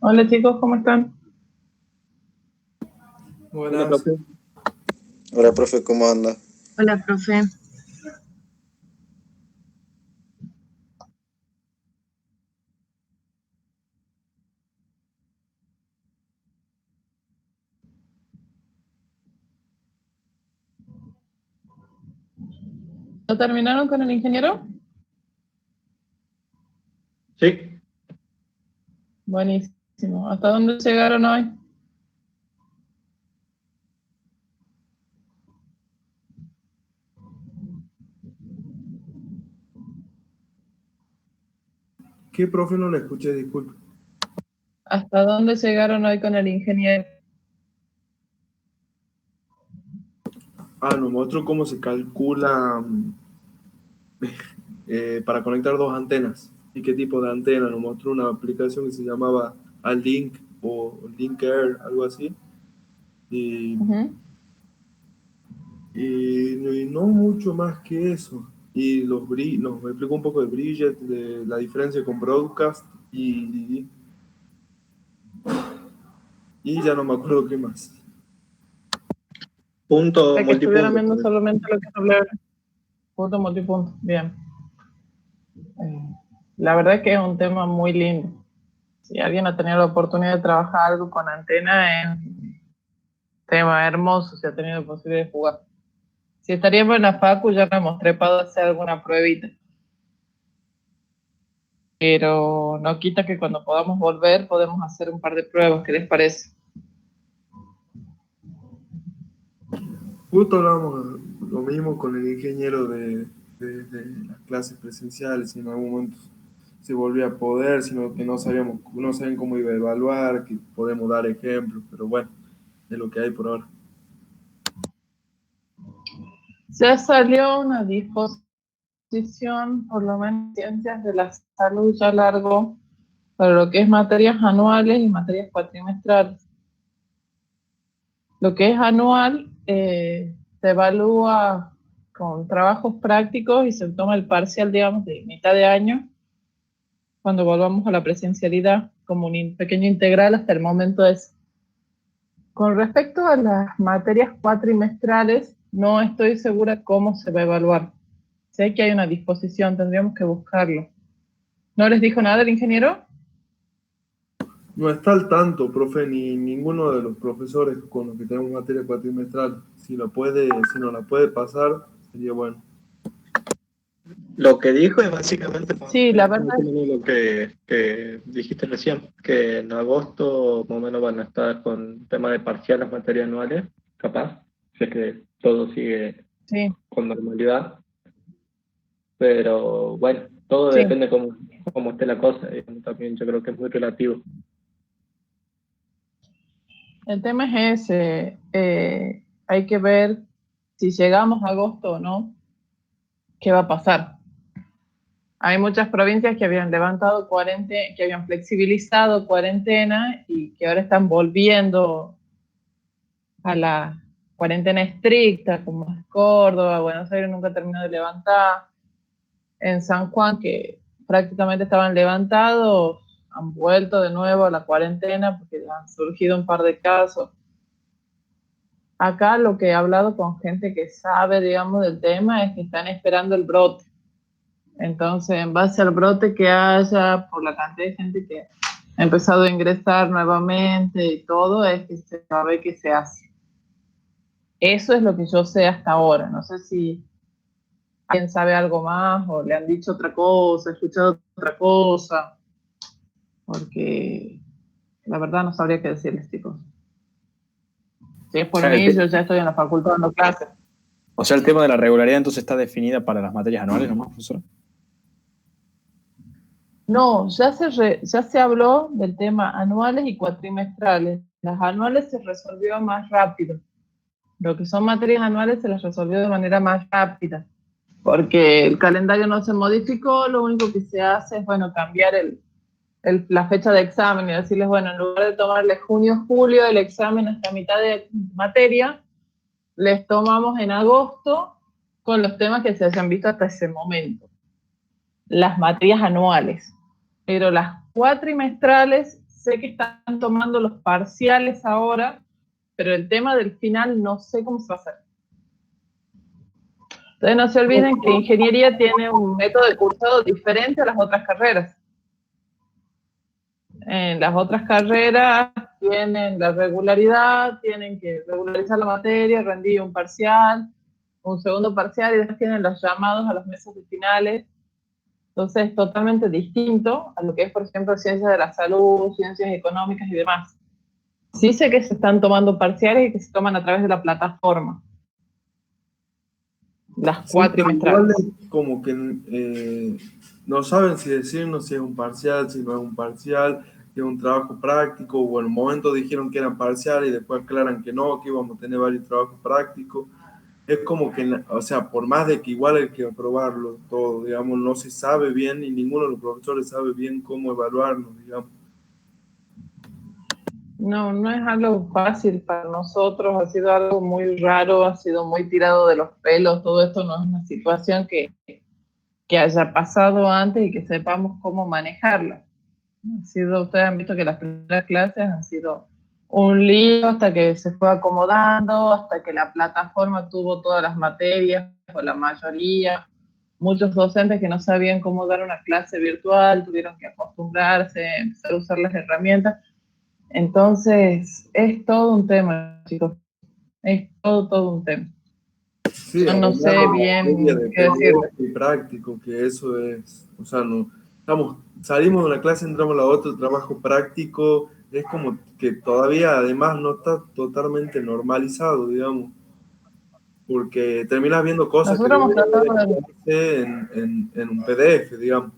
Hola chicos, ¿cómo están? Buenas. Hola, profe. Hola, profe, ¿cómo anda? Hola, profe. ¿No terminaron con el ingeniero? Sí. Buenísimo. ¿Hasta dónde llegaron hoy? ¿Qué, profe? No le escuché, disculpe. ¿Hasta dónde llegaron hoy con el ingeniero? Nos mostró cómo se calcula para conectar dos antenas y qué tipo de antena. Nos mostró una aplicación que se llamaba Alink o Linker, algo así. Y no mucho más que eso. Y nos explicó un poco de Bridget, de la diferencia con Broadcast y ya no me acuerdo qué más. Punto Que estuvieron viendo multipunto. solamente lo que hablaron. Punto multipunto. Bien. La verdad es que es un tema muy lindo. Si alguien ha tenido la oportunidad de trabajar algo con antena, es un tema hermoso, si ha tenido la posibilidad de jugar. Si estaríamos en la facu, ya nos hemos trepado a hacer alguna pruebita. Pero no quita que cuando podamos volver, podemos hacer un par de pruebas. ¿Qué les parece? Justo hablábamos lo mismo con el ingeniero de las clases presenciales, si en algún momento se volvía a poder, sino que no sabían cómo iba a evaluar, que podemos dar ejemplos, pero bueno, es lo que hay por ahora. Ya salió una disposición, por lo menos ciencias de la salud ya largo, para lo que es materias anuales y materias cuatrimestrales. Lo que es anual se evalúa con trabajos prácticos y se toma el parcial, digamos, de mitad de año, cuando volvamos a la presencialidad, como un pequeño integral hasta el momento es. Con respecto a las materias cuatrimestrales, no estoy segura cómo se va a evaluar. Sé que hay una disposición, tendríamos que buscarlo. ¿No les dijo nada el ingeniero? No está al tanto, profe, ni ninguno de los profesores con los que tenemos materia cuatrimestral. Si nos la puede pasar, sería bueno. Lo que dijo es básicamente Sí, la verdad. lo que dijiste recién, que en agosto más o menos van a estar con tema de parciales, materias anuales, capaz, si es que todo sigue con normalidad. Pero bueno, todo depende cómo esté la cosa, y también yo creo que es muy relativo. El tema es ese, hay que ver si llegamos a agosto o no, qué va a pasar. Hay muchas provincias que habían levantado cuarentena, que habían flexibilizado cuarentena y que ahora están volviendo a la cuarentena estricta, como es Córdoba, Buenos Aires nunca terminó de levantar. En San Juan, que prácticamente estaban levantados, han vuelto de nuevo a la cuarentena porque han surgido un par de casos. Acá lo que he hablado con gente que sabe, digamos, del tema es que están esperando el brote. Entonces, en base al brote que haya, por la cantidad de gente que ha empezado a ingresar nuevamente y todo, es que se sabe qué se hace. Eso es lo que yo sé hasta ahora. No sé si alguien sabe algo más o le han dicho otra cosa, escuchado otra cosa, porque la verdad no sabría qué decirles, chicos. Si es por mí, yo ya estoy en la facultad dando clases. O sea, el tema de la regularidad entonces está definida para las materias anuales, ¿no, profesora? No, ya se habló del tema anuales y cuatrimestrales. Las anuales se resolvió más rápido. Lo que son materias anuales se las resolvió de manera más rápida, porque el calendario no se modificó, lo único que se hace es, bueno, cambiar la fecha de examen y decirles, bueno, en lugar de tomarles junio, julio, el examen hasta mitad de materia, les tomamos en agosto con los temas que se hayan visto hasta ese momento. Las materias anuales. Pero las cuatrimestrales, sé que están tomando los parciales ahora, pero el tema del final no sé cómo se va a hacer. Entonces no se olviden que ingeniería tiene un método de cursado diferente a las otras carreras. En las otras carreras tienen la regularidad, tienen que regularizar la materia, rendir un parcial, un segundo parcial, y después tienen los llamados a los meses de finales. Entonces es totalmente distinto a lo que es, por ejemplo, ciencias de la salud, ciencias económicas y demás. Sí sé que se están tomando parciales y que se toman a través de la plataforma. Las cuatrimestrales. Como que no saben si decirnos si es un parcial, si no es un parcial, si es un trabajo práctico, o en un momento dijeron que eran parciales y después aclaran que no, que íbamos a tener varios trabajos prácticos. Es como que, o sea, por más de que igual hay que aprobarlo todo, digamos, no se sabe bien y ninguno de los profesores sabe bien cómo evaluarnos, digamos. No, no es algo fácil para nosotros, ha sido algo muy raro, ha sido muy tirado de los pelos, todo esto no es una situación que haya pasado antes y que sepamos cómo manejarla. Ustedes han visto que las primeras clases han sido un lío hasta que se fue acomodando, hasta que la plataforma tuvo todas las materias, o la mayoría. Muchos docentes que no sabían cómo dar una clase virtual, tuvieron que acostumbrarse, empezar a usar las herramientas. Entonces, es todo un tema, chicos. Es todo un tema. Sí, yo no sé bien qué decir. Y práctico, que eso es, o sea, no, salimos de una clase, entramos a la otra, el trabajo práctico, es como que todavía además no está totalmente normalizado, digamos, porque terminas viendo cosas Nosotros hemos tratado en un PDF, digamos.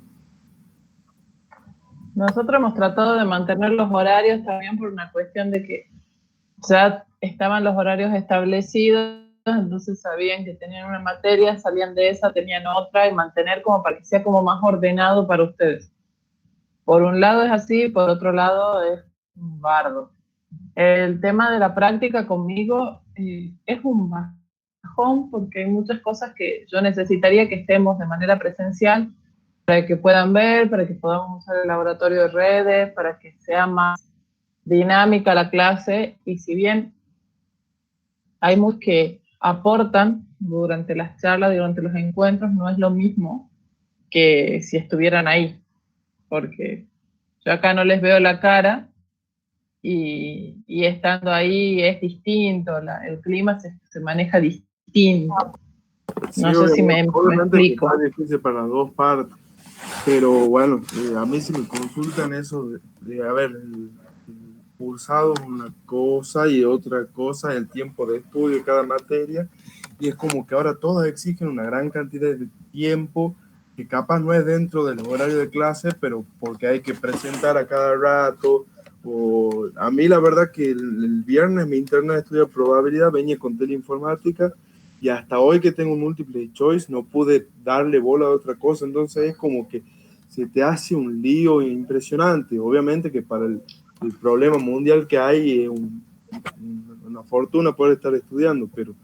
Nosotros hemos tratado de mantener los horarios también por una cuestión de que ya estaban los horarios establecidos, entonces sabían que tenían una materia, salían de esa, tenían otra, y mantener como para que sea como más ordenado para ustedes. Por un lado es así, por otro lado es un bardo. El tema de la práctica conmigo es un bajón home porque hay muchas cosas que yo necesitaría que estemos de manera presencial para que puedan ver, para que podamos usar el laboratorio de redes, para que sea más dinámica la clase. Y si bien hay muchos que aportan durante las charlas, durante los encuentros, no es lo mismo que si estuvieran ahí, porque yo acá no les veo la cara y estando ahí es distinto, el clima se maneja distinto. Sí, No sé si me explico. Es difícil para las dos partes, pero bueno, a mí si me consultan eso a ver, el cursado es una cosa y otra cosa, el tiempo de estudio de cada materia, y es como que ahora todas exigen una gran cantidad de tiempo que capaz no es dentro del horario de clase, pero porque hay que presentar a cada rato. O, a mí la verdad que el viernes mi interno de estudio de probabilidad venía con teleinformática y hasta hoy que tengo multiple choice no pude darle bola a otra cosa, entonces es como que se te hace un lío impresionante. Obviamente que para el problema mundial que hay es una fortuna poder estar estudiando, pero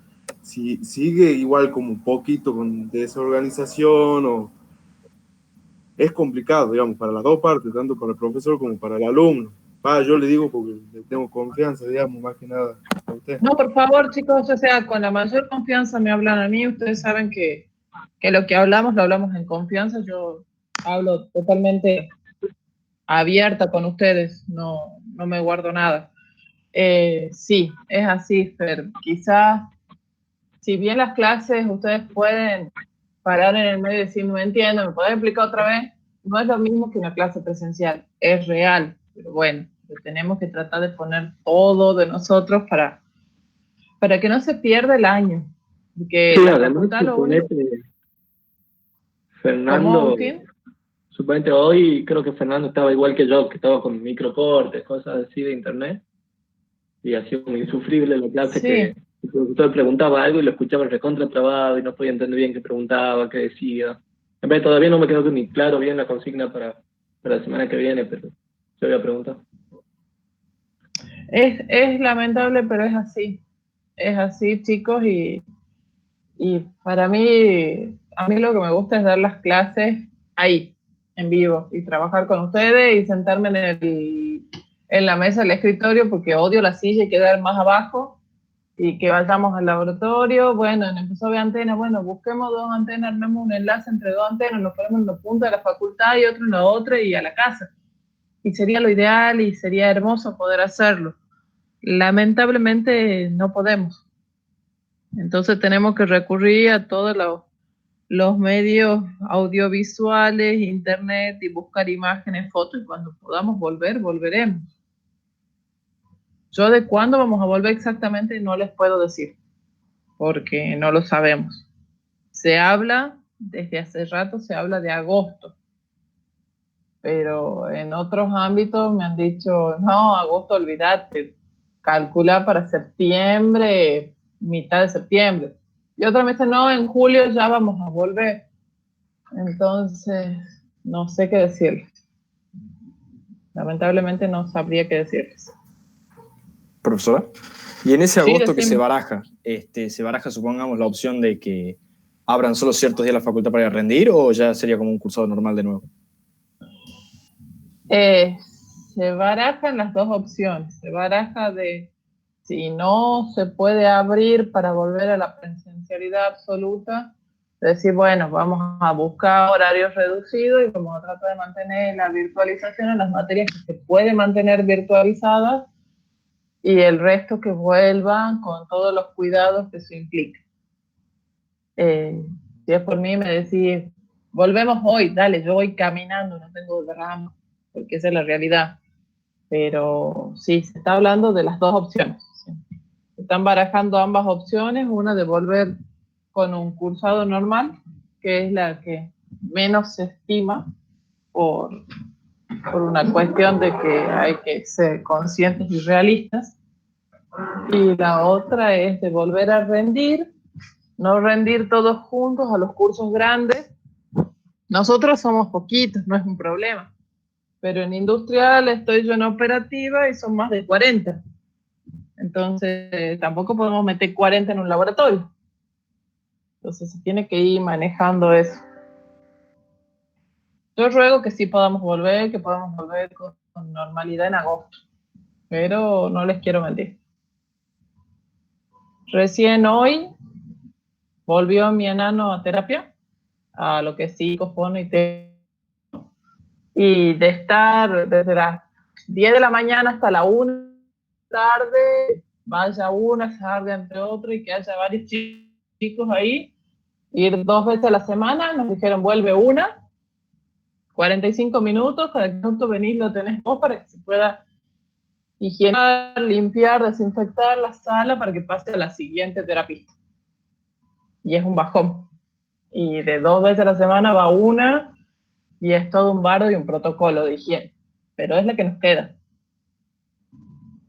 si sigue igual como un poquito con desorganización o es complicado, digamos, para las dos partes, tanto para el profesor como para el alumno. Yo le digo porque le tengo confianza, digamos, más que nada a usted. No, por favor, chicos, o sea, con la mayor confianza me hablan a mí. Ustedes saben que lo que hablamos, lo hablamos en confianza. Yo hablo totalmente abierta con ustedes, no me guardo nada. Sí, es así, Fer. Quizás, si bien las clases ustedes pueden parar en el medio y decir, no entiendo, ¿me pueden explicar otra vez? No es lo mismo que una clase presencial, es real, pero bueno, tenemos que tratar de poner todo de nosotros para que no se pierda el año. Porque sí, la además, facultad lo único... Fernando, suponete hoy creo que Fernando estaba igual que yo, que estaba con microcortes, cosas así de internet, y ha sido muy insufrible la clase, sí. Que el profesor preguntaba algo y lo escuchaba recontra trabado y no podía entender bien qué preguntaba, qué decía. En vez, todavía no me quedó ni claro bien la consigna para la semana que viene, pero yo voy a preguntar. Es lamentable, pero es así. Es así, chicos, y para mí, a mí lo que me gusta es dar las clases ahí, en vivo, y trabajar con ustedes y sentarme en la mesa del escritorio porque odio la silla y quedar más abajo, y que vayamos al laboratorio. Bueno, empezó a ver antenas, bueno, busquemos 2 antenas, armemos un enlace entre 2 antenas, nos ponemos en la punta de la facultad y otro en la otra y a la casa. Y sería lo ideal y sería hermoso poder hacerlo. Lamentablemente no podemos. Entonces tenemos que recurrir a todos los medios audiovisuales, internet, y buscar imágenes, fotos, y cuando podamos volver, volveremos. Yo de cuándo vamos a volver exactamente no les puedo decir, porque no lo sabemos. Se habla, desde hace rato se habla de agosto, pero en otros ámbitos me han dicho, no, agosto olvídate, calcula para septiembre, mitad de septiembre. Y otra me dice, no, en julio ya vamos a volver. Entonces, no sé qué decirles. Lamentablemente no sabría qué decirles. Profesora, y en ese agosto que se baraja, supongamos, la opción de que abran solo ciertos días la facultad para ir a rendir, o ya sería como un cursado normal de nuevo? Se barajan las dos opciones. Se baraja de si no se puede abrir para volver a la presencialidad absoluta, decir, bueno, vamos a buscar horarios reducidos y vamos a tratar de mantener la virtualización en las materias que se pueden mantener virtualizadas, y el resto que vuelvan con todos los cuidados que eso implica. Si es por mí, me decís, volvemos hoy, dale, yo voy caminando, no tengo drama, porque esa es la realidad. Pero sí, se está hablando de las dos opciones. ¿Sí? Se están barajando ambas opciones, una de volver con un cursado normal, que es la que menos se estima por una cuestión de que hay que ser conscientes y realistas. Y la otra es de volver a rendir, no rendir todos juntos a los cursos grandes. Nosotros somos poquitos, no es un problema. Pero en industrial estoy yo en operativa y son más de 40. Entonces, tampoco podemos meter 40 en un laboratorio. Entonces se tiene que ir manejando eso. Yo ruego que sí podamos volver, que podamos volver con normalidad en agosto, pero no les quiero mentir. Recién hoy volvió mi enano a terapia, a lo que es psicofono y de estar desde las 10 de la mañana hasta la 1 de la tarde, vaya una, salga entre otro y que haya varios chicos ahí, ir 2 veces a la semana, nos dijeron vuelve 45 minutos, cada minuto venís, lo tenés vos para que se pueda higienar, limpiar, desinfectar la sala para que pase a la siguiente terapista. Y es un bajón. Y de 2 veces a la semana va una y es todo un bardo y un protocolo de higiene. Pero es la que nos queda.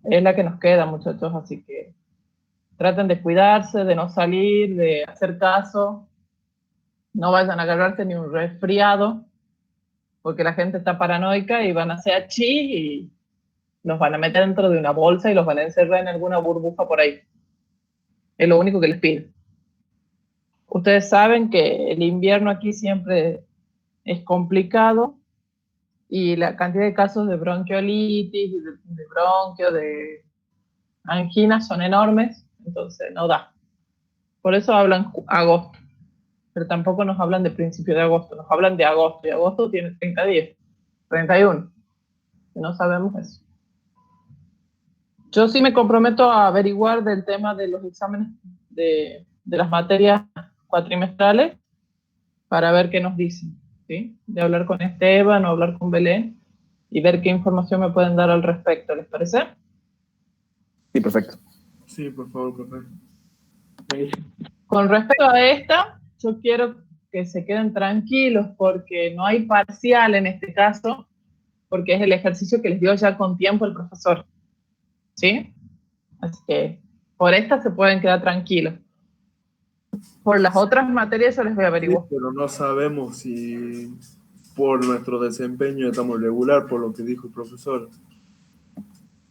Es la que nos queda, muchachos, así que traten de cuidarse, de no salir, de hacer caso. No vayan a agarrarse ni un resfriado, porque la gente está paranoica y van a hacer achí y los van a meter dentro de una bolsa y los van a encerrar en alguna burbuja por ahí. Es lo único que les pido. Ustedes saben que el invierno aquí siempre es complicado y la cantidad de casos de bronquiolitis, de bronquio, de angina son enormes, entonces no da. Por eso hablan agosto, pero tampoco nos hablan de principio de agosto, nos hablan de agosto, y agosto tiene 30 días, 31, y no sabemos eso. Yo sí me comprometo a averiguar del tema de los exámenes de las materias cuatrimestrales para ver qué nos dicen, ¿sí? De hablar con Esteban o hablar con Belén y ver qué información me pueden dar al respecto, ¿les parece? Sí, perfecto. Sí, por favor, profe. Con respecto a esta, yo quiero que se queden tranquilos porque no hay parcial en este caso, porque es el ejercicio que les dio ya con tiempo el profesor, ¿sí? Así que por esta se pueden quedar tranquilos. Por las otras materias yo les voy a averiguar. Sí, pero no sabemos si por nuestro desempeño estamos regular, por lo que dijo el profesor.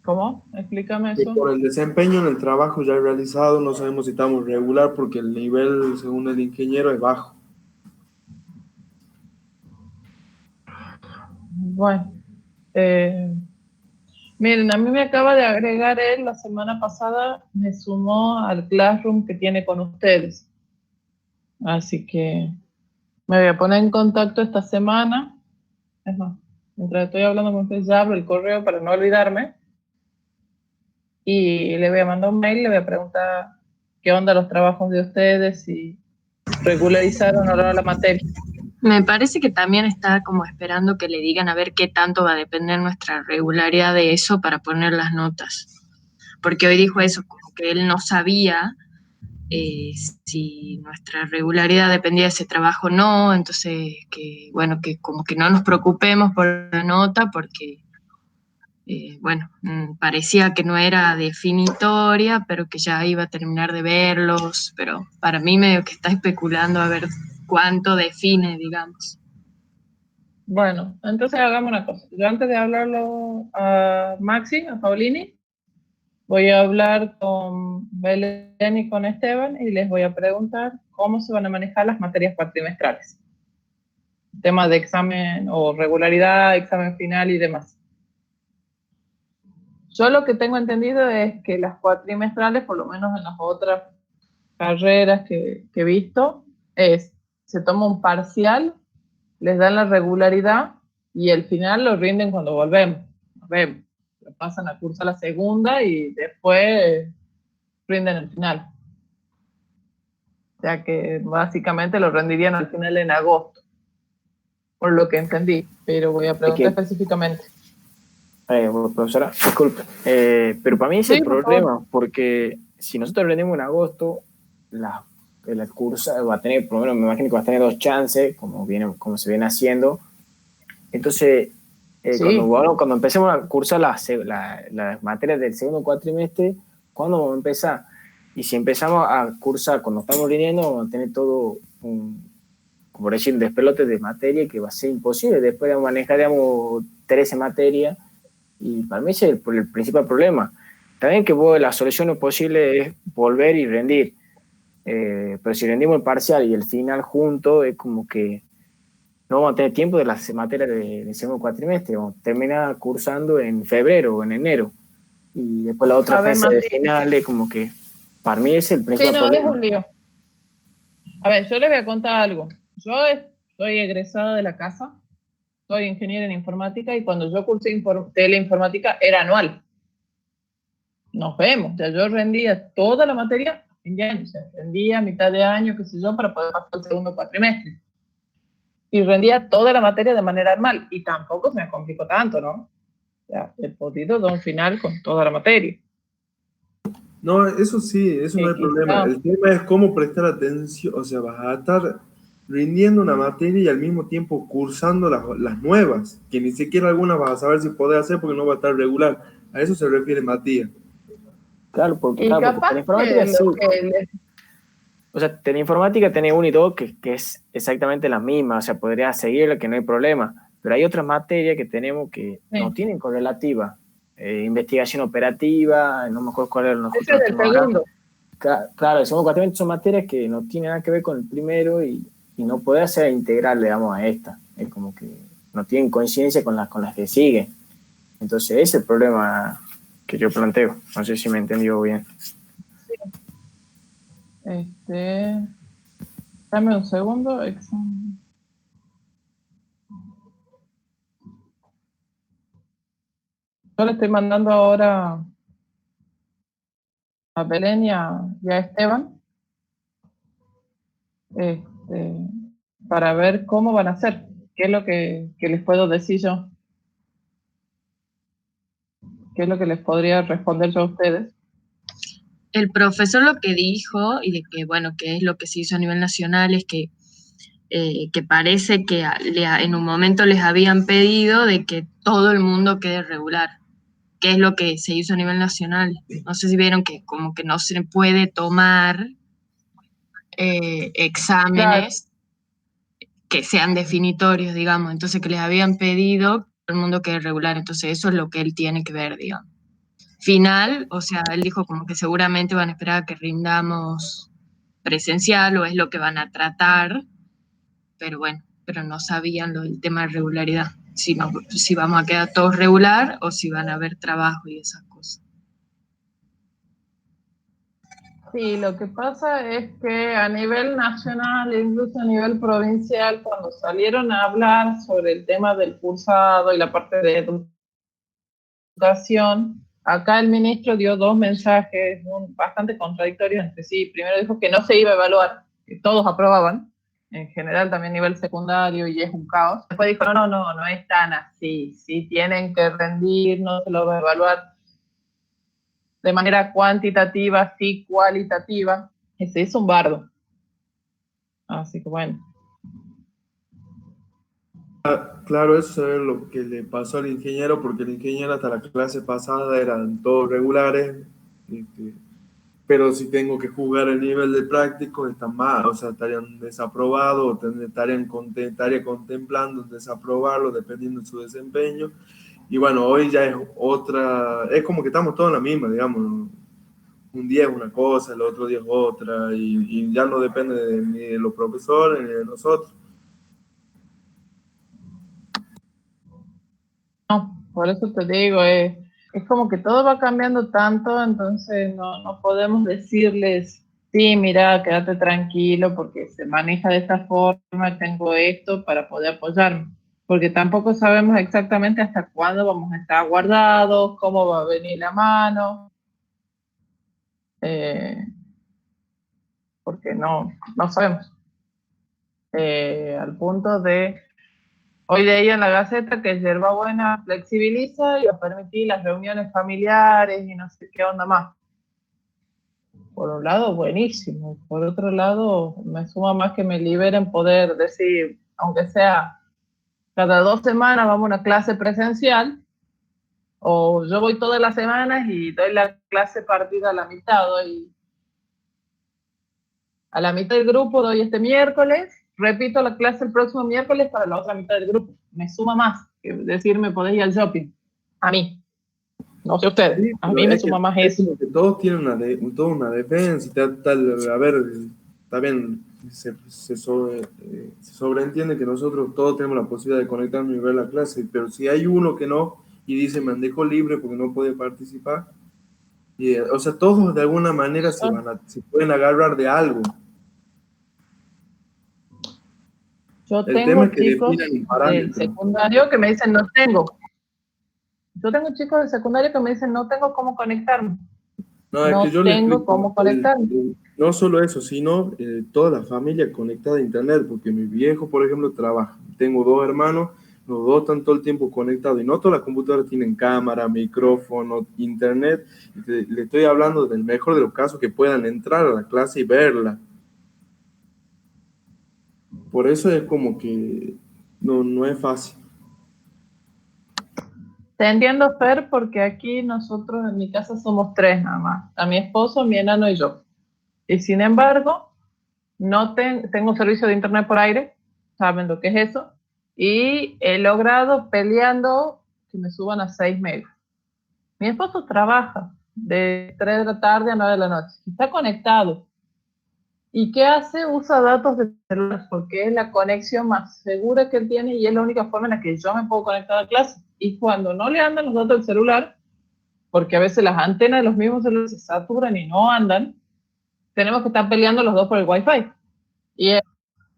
¿Cómo? Explícame eso. Por el desempeño en el trabajo ya realizado, no sabemos si estamos regular porque el nivel, según el ingeniero, es bajo. Bueno, miren, a mí me acaba de agregar él la semana pasada, me sumó al Classroom que tiene con ustedes. Así que me voy a poner en contacto esta semana. Es más, mientras estoy hablando con ustedes ya abro el correo para no olvidarme. Y le voy a mandar un mail, le voy a preguntar qué onda los trabajos de ustedes, si regularizaron o no la materia. Me parece que también está como esperando que le digan a ver qué tanto va a depender nuestra regularidad de eso para poner las notas. Porque hoy dijo eso, como que él no sabía si nuestra regularidad dependía de ese trabajo o no, entonces que bueno, que como que no nos preocupemos por la nota porque bueno, parecía que no era definitoria, pero que ya iba a terminar de verlos, pero para mí medio que está especulando a ver cuánto define, digamos. Bueno, entonces hagamos una cosa. Yo antes de hablarlo a Maxi, a Paulini, voy a hablar con Belén y con Esteban y les voy a preguntar cómo se van a manejar las materias cuatrimestrales. Temas de examen o regularidad, examen final y demás. Yo lo que tengo entendido es que las cuatrimestrales, por lo menos en las otras carreras que he visto, se toma un parcial, les dan la regularidad y el final lo rinden cuando volvemos. Nos vemos. Lo pasan a curso a la segunda y después rinden el final. O sea que básicamente lo rendirían al final en agosto, por lo que entendí, pero voy a preguntar específicamente. Profesora, disculpe, pero para mí ese es el problema, porque si nosotros rendimos en agosto, la cursa va a tener, por lo menos me imagino que va a tener 2 chances, como se viene haciendo. Entonces, cuando empecemos a cursar las materias del segundo cuatrimestre, ¿cuándo vamos a empezar? Y si empezamos a cursar cuando estamos rindiendo, vamos a tener todo como decir, un despelote de materia que va a ser imposible. Después de manejar, digamos, 13 materias, y para mí ese es el principal problema. También que la solución posible es volver y rendir, pero si rendimos el parcial y el final junto, es como que no vamos a tener tiempo de las materias del segundo cuatrimestre, vamos a terminar cursando en febrero o en enero, y después la otra fase de final es como que, para mí es el principal problema. Es un lío. A ver, yo les voy a contar algo. Yo soy egresada de la casa, soy ingeniera en informática, y cuando yo cursé teleinformática era anual. Nos vemos, ya yo rendía toda la materia en año, o sea, rendía mitad de año, qué sé yo, para poder pasar el segundo cuatrimestre. Y rendía toda la materia de manera anual, y tampoco se me complicó tanto, ¿no? O sea, he podido dar un final con toda la materia. No, eso sí, eso no es problema. El tema es cómo prestar atención, o sea, vas a estar rindiendo una materia y al mismo tiempo cursando las nuevas, que ni siquiera algunas vas a saber si podés hacer porque no va a estar regular. A eso se refiere Matías. Claro, porque la informática sí. O sea, en informática tenés 1 y 2 que es exactamente la misma, o sea, podría seguirla, que no hay problema, pero hay otras materias que tenemos que no tienen correlativa. Investigación operativa, no me acuerdo cuál era el segundo. Claro, el segundo cuatrimestre son materias que no tienen nada que ver con el primero y no puede hacer integral, digamos, a esta. Es como que no tienen coincidencia con las que siguen. Entonces, ese es el problema que yo planteo. No sé si me entendió bien. Dame un segundo. Yo le estoy mandando ahora a Belén y a Esteban para ver cómo van a hacer, qué es lo que les puedo decir yo, qué es lo que les podría responder yo a ustedes. El profesor lo que dijo, y de que, bueno, que es lo que se hizo a nivel nacional, es que parece que en un momento les habían pedido de que todo el mundo quede regular, que es lo que se hizo a nivel nacional. No sé si vieron que como que no se puede tomar exámenes que sean definitorios, digamos, entonces que les habían pedido que todo el mundo quede regular, entonces eso es lo que él tiene que ver, digamos. Final, o sea, él dijo como que seguramente van a esperar a que rindamos presencial o es lo que van a tratar, pero bueno, pero no sabían el tema de regularidad, si vamos a quedar todos regular o si van a haber trabajo y esas cosas. Sí, lo que pasa es que a nivel nacional e incluso a nivel provincial, cuando salieron a hablar sobre el tema del cursado y la parte de educación, acá el ministro dio 2 mensajes bastante contradictorios entre sí. Primero dijo que no se iba a evaluar, que todos aprobaban, en general también a nivel secundario, y es un caos. Después dijo, no es tan así, sí tienen que rendir, no se lo va a evaluar de manera cuantitativa, sí cualitativa. Ese es un bardo. Así que bueno. Claro, eso es lo que le pasó al ingeniero, porque el ingeniero hasta la clase pasada eran todos regulares, pero si tengo que jugar el nivel de práctico, están mal, o sea, estarían desaprobados, o estaría contemplando desaprobarlo dependiendo de su desempeño. Y bueno, hoy ya es otra, es como que estamos todos en la misma, digamos. Un día es una cosa, el otro día es otra, y ya no depende ni de los profesores ni de nosotros. No, por eso te digo, es como que todo va cambiando tanto, entonces no podemos decirles, sí, mira, quédate tranquilo porque se maneja de esta forma, tengo esto para poder apoyarme, porque tampoco sabemos exactamente hasta cuándo vamos a estar guardados, cómo va a venir la mano, porque no sabemos. Al punto de... Hoy leí en la Gaceta que Yerbabuena flexibiliza y va a permitir las reuniones familiares y no sé qué onda más. Por un lado, buenísimo. Por otro lado, me suma más que me liberen poder decir, aunque sea cada 2 semanas vamos a una clase presencial, o yo voy todas las semanas y doy la clase partida a la mitad. A la mitad del grupo doy este miércoles, repito la clase el próximo miércoles para la otra mitad del grupo. Me suma más que decirme podés ir al shopping. A mí. No sé ustedes, Sí, a mí me suma más eso. Como que todos tienen toda una defensa, a ver, está bien, se sobreentiende que nosotros todos tenemos la posibilidad de conectarnos y ver la clase, pero si hay uno que no y dice me dejó libre porque no puede participar, o sea, todos de alguna manera se pueden agarrar de algo. Yo tengo chicos del secundario que me dicen no tengo. Yo tengo chicos del secundario que me dicen no tengo cómo conectarme. No, es que yo tengo cómo conectarme. No solo eso, sino toda la familia conectada a internet, porque mi viejo, por ejemplo, trabaja. Tengo 2 hermanos, los 2 están todo el tiempo conectados y no todas las computadoras tienen cámara, micrófono, internet. Le estoy hablando del mejor de los casos que puedan entrar a la clase y verla. Por eso es como que no es fácil. Te entiendo, Fer, porque aquí nosotros en mi casa somos 3 nada más. A mi esposo, mi enano y yo. Y sin embargo, no tengo servicio de internet por aire. ¿Saben lo que es eso? Y he logrado peleando que me suban a 6 megas. Mi esposo trabaja de 3 de la tarde a 9 de la noche. Está conectado. ¿Y qué hace? Usa datos de celular porque es la conexión más segura que él tiene y es la única forma en la que yo me puedo conectar a clase. Y cuando no le andan los datos del celular, porque a veces las antenas de los mismos celulares se saturan y no andan, tenemos que estar peleando los dos por el Wi-Fi. Y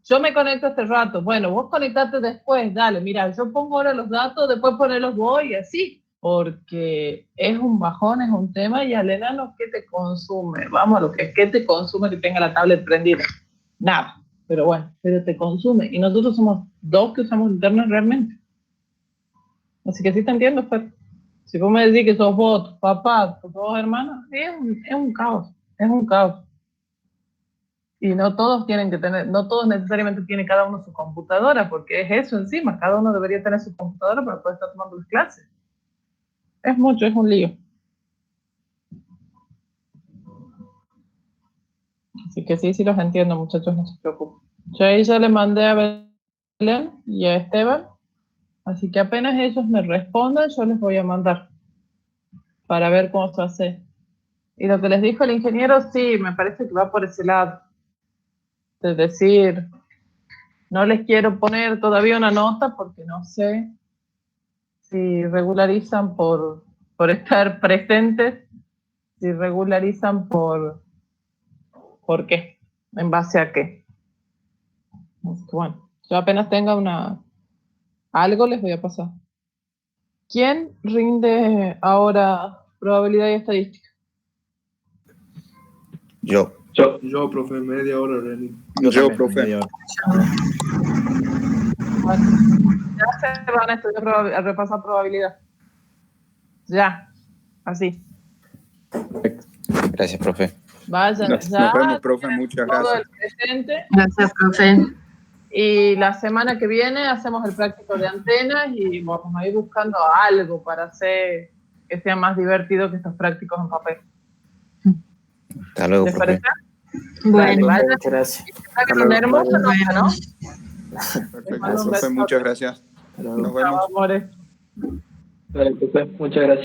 yo me conecto este rato. Bueno, vos conectate después. Dale, mira, yo pongo ahora los datos, después ponerlos vos y así. Porque es un bajón, es un tema, y al enano, ¿qué te consume? Vamos a lo que ¿qué te consume que tenga la tablet prendida? Nada, pero bueno, pero te consume, y nosotros somos 2 que usamos internet realmente. Así que sí te entiendo, Fer. Si vos me decís que sos vos, tu papá, tus 2 hermanos, es un caos, es un caos. Y no todos tienen que tener, no todos necesariamente tiene cada uno su computadora, porque es eso encima, cada uno debería tener su computadora para poder estar tomando las clases. Es mucho, es un lío. Así que sí los entiendo, muchachos, no se preocupen. Yo ahí ya le mandé a Belén y a Esteban, así que apenas ellos me respondan, yo les voy a mandar para ver cómo se hace. Y lo que les dijo el ingeniero, sí, me parece que va por ese lado. Es decir, no les quiero poner todavía una nota porque no sé si regularizan por estar presentes, si regularizan por qué, en base a qué. Bueno, yo apenas tenga algo les voy a pasar. ¿Quién rinde ahora probabilidad y estadística? Yo, profe, media hora, René. Yo, profe. Bueno, ya se van a estudiar a repasar probabilidad. Ya, así. Gracias, profe. Vayan, Nos ya. vemos, profe, muchas gracias. Gracias, profe. Y la semana que viene hacemos el práctico de antenas y vamos a ir buscando algo para hacer que sea más divertido que estos prácticos en papel. Hasta luego, ¿Les profe. parece? Bueno, muchas gracias. Una hermosa nota, ¿no? Perfecto, profe, muchas gracias. Nos vemos. Amores. Vale, profe, muchas gracias.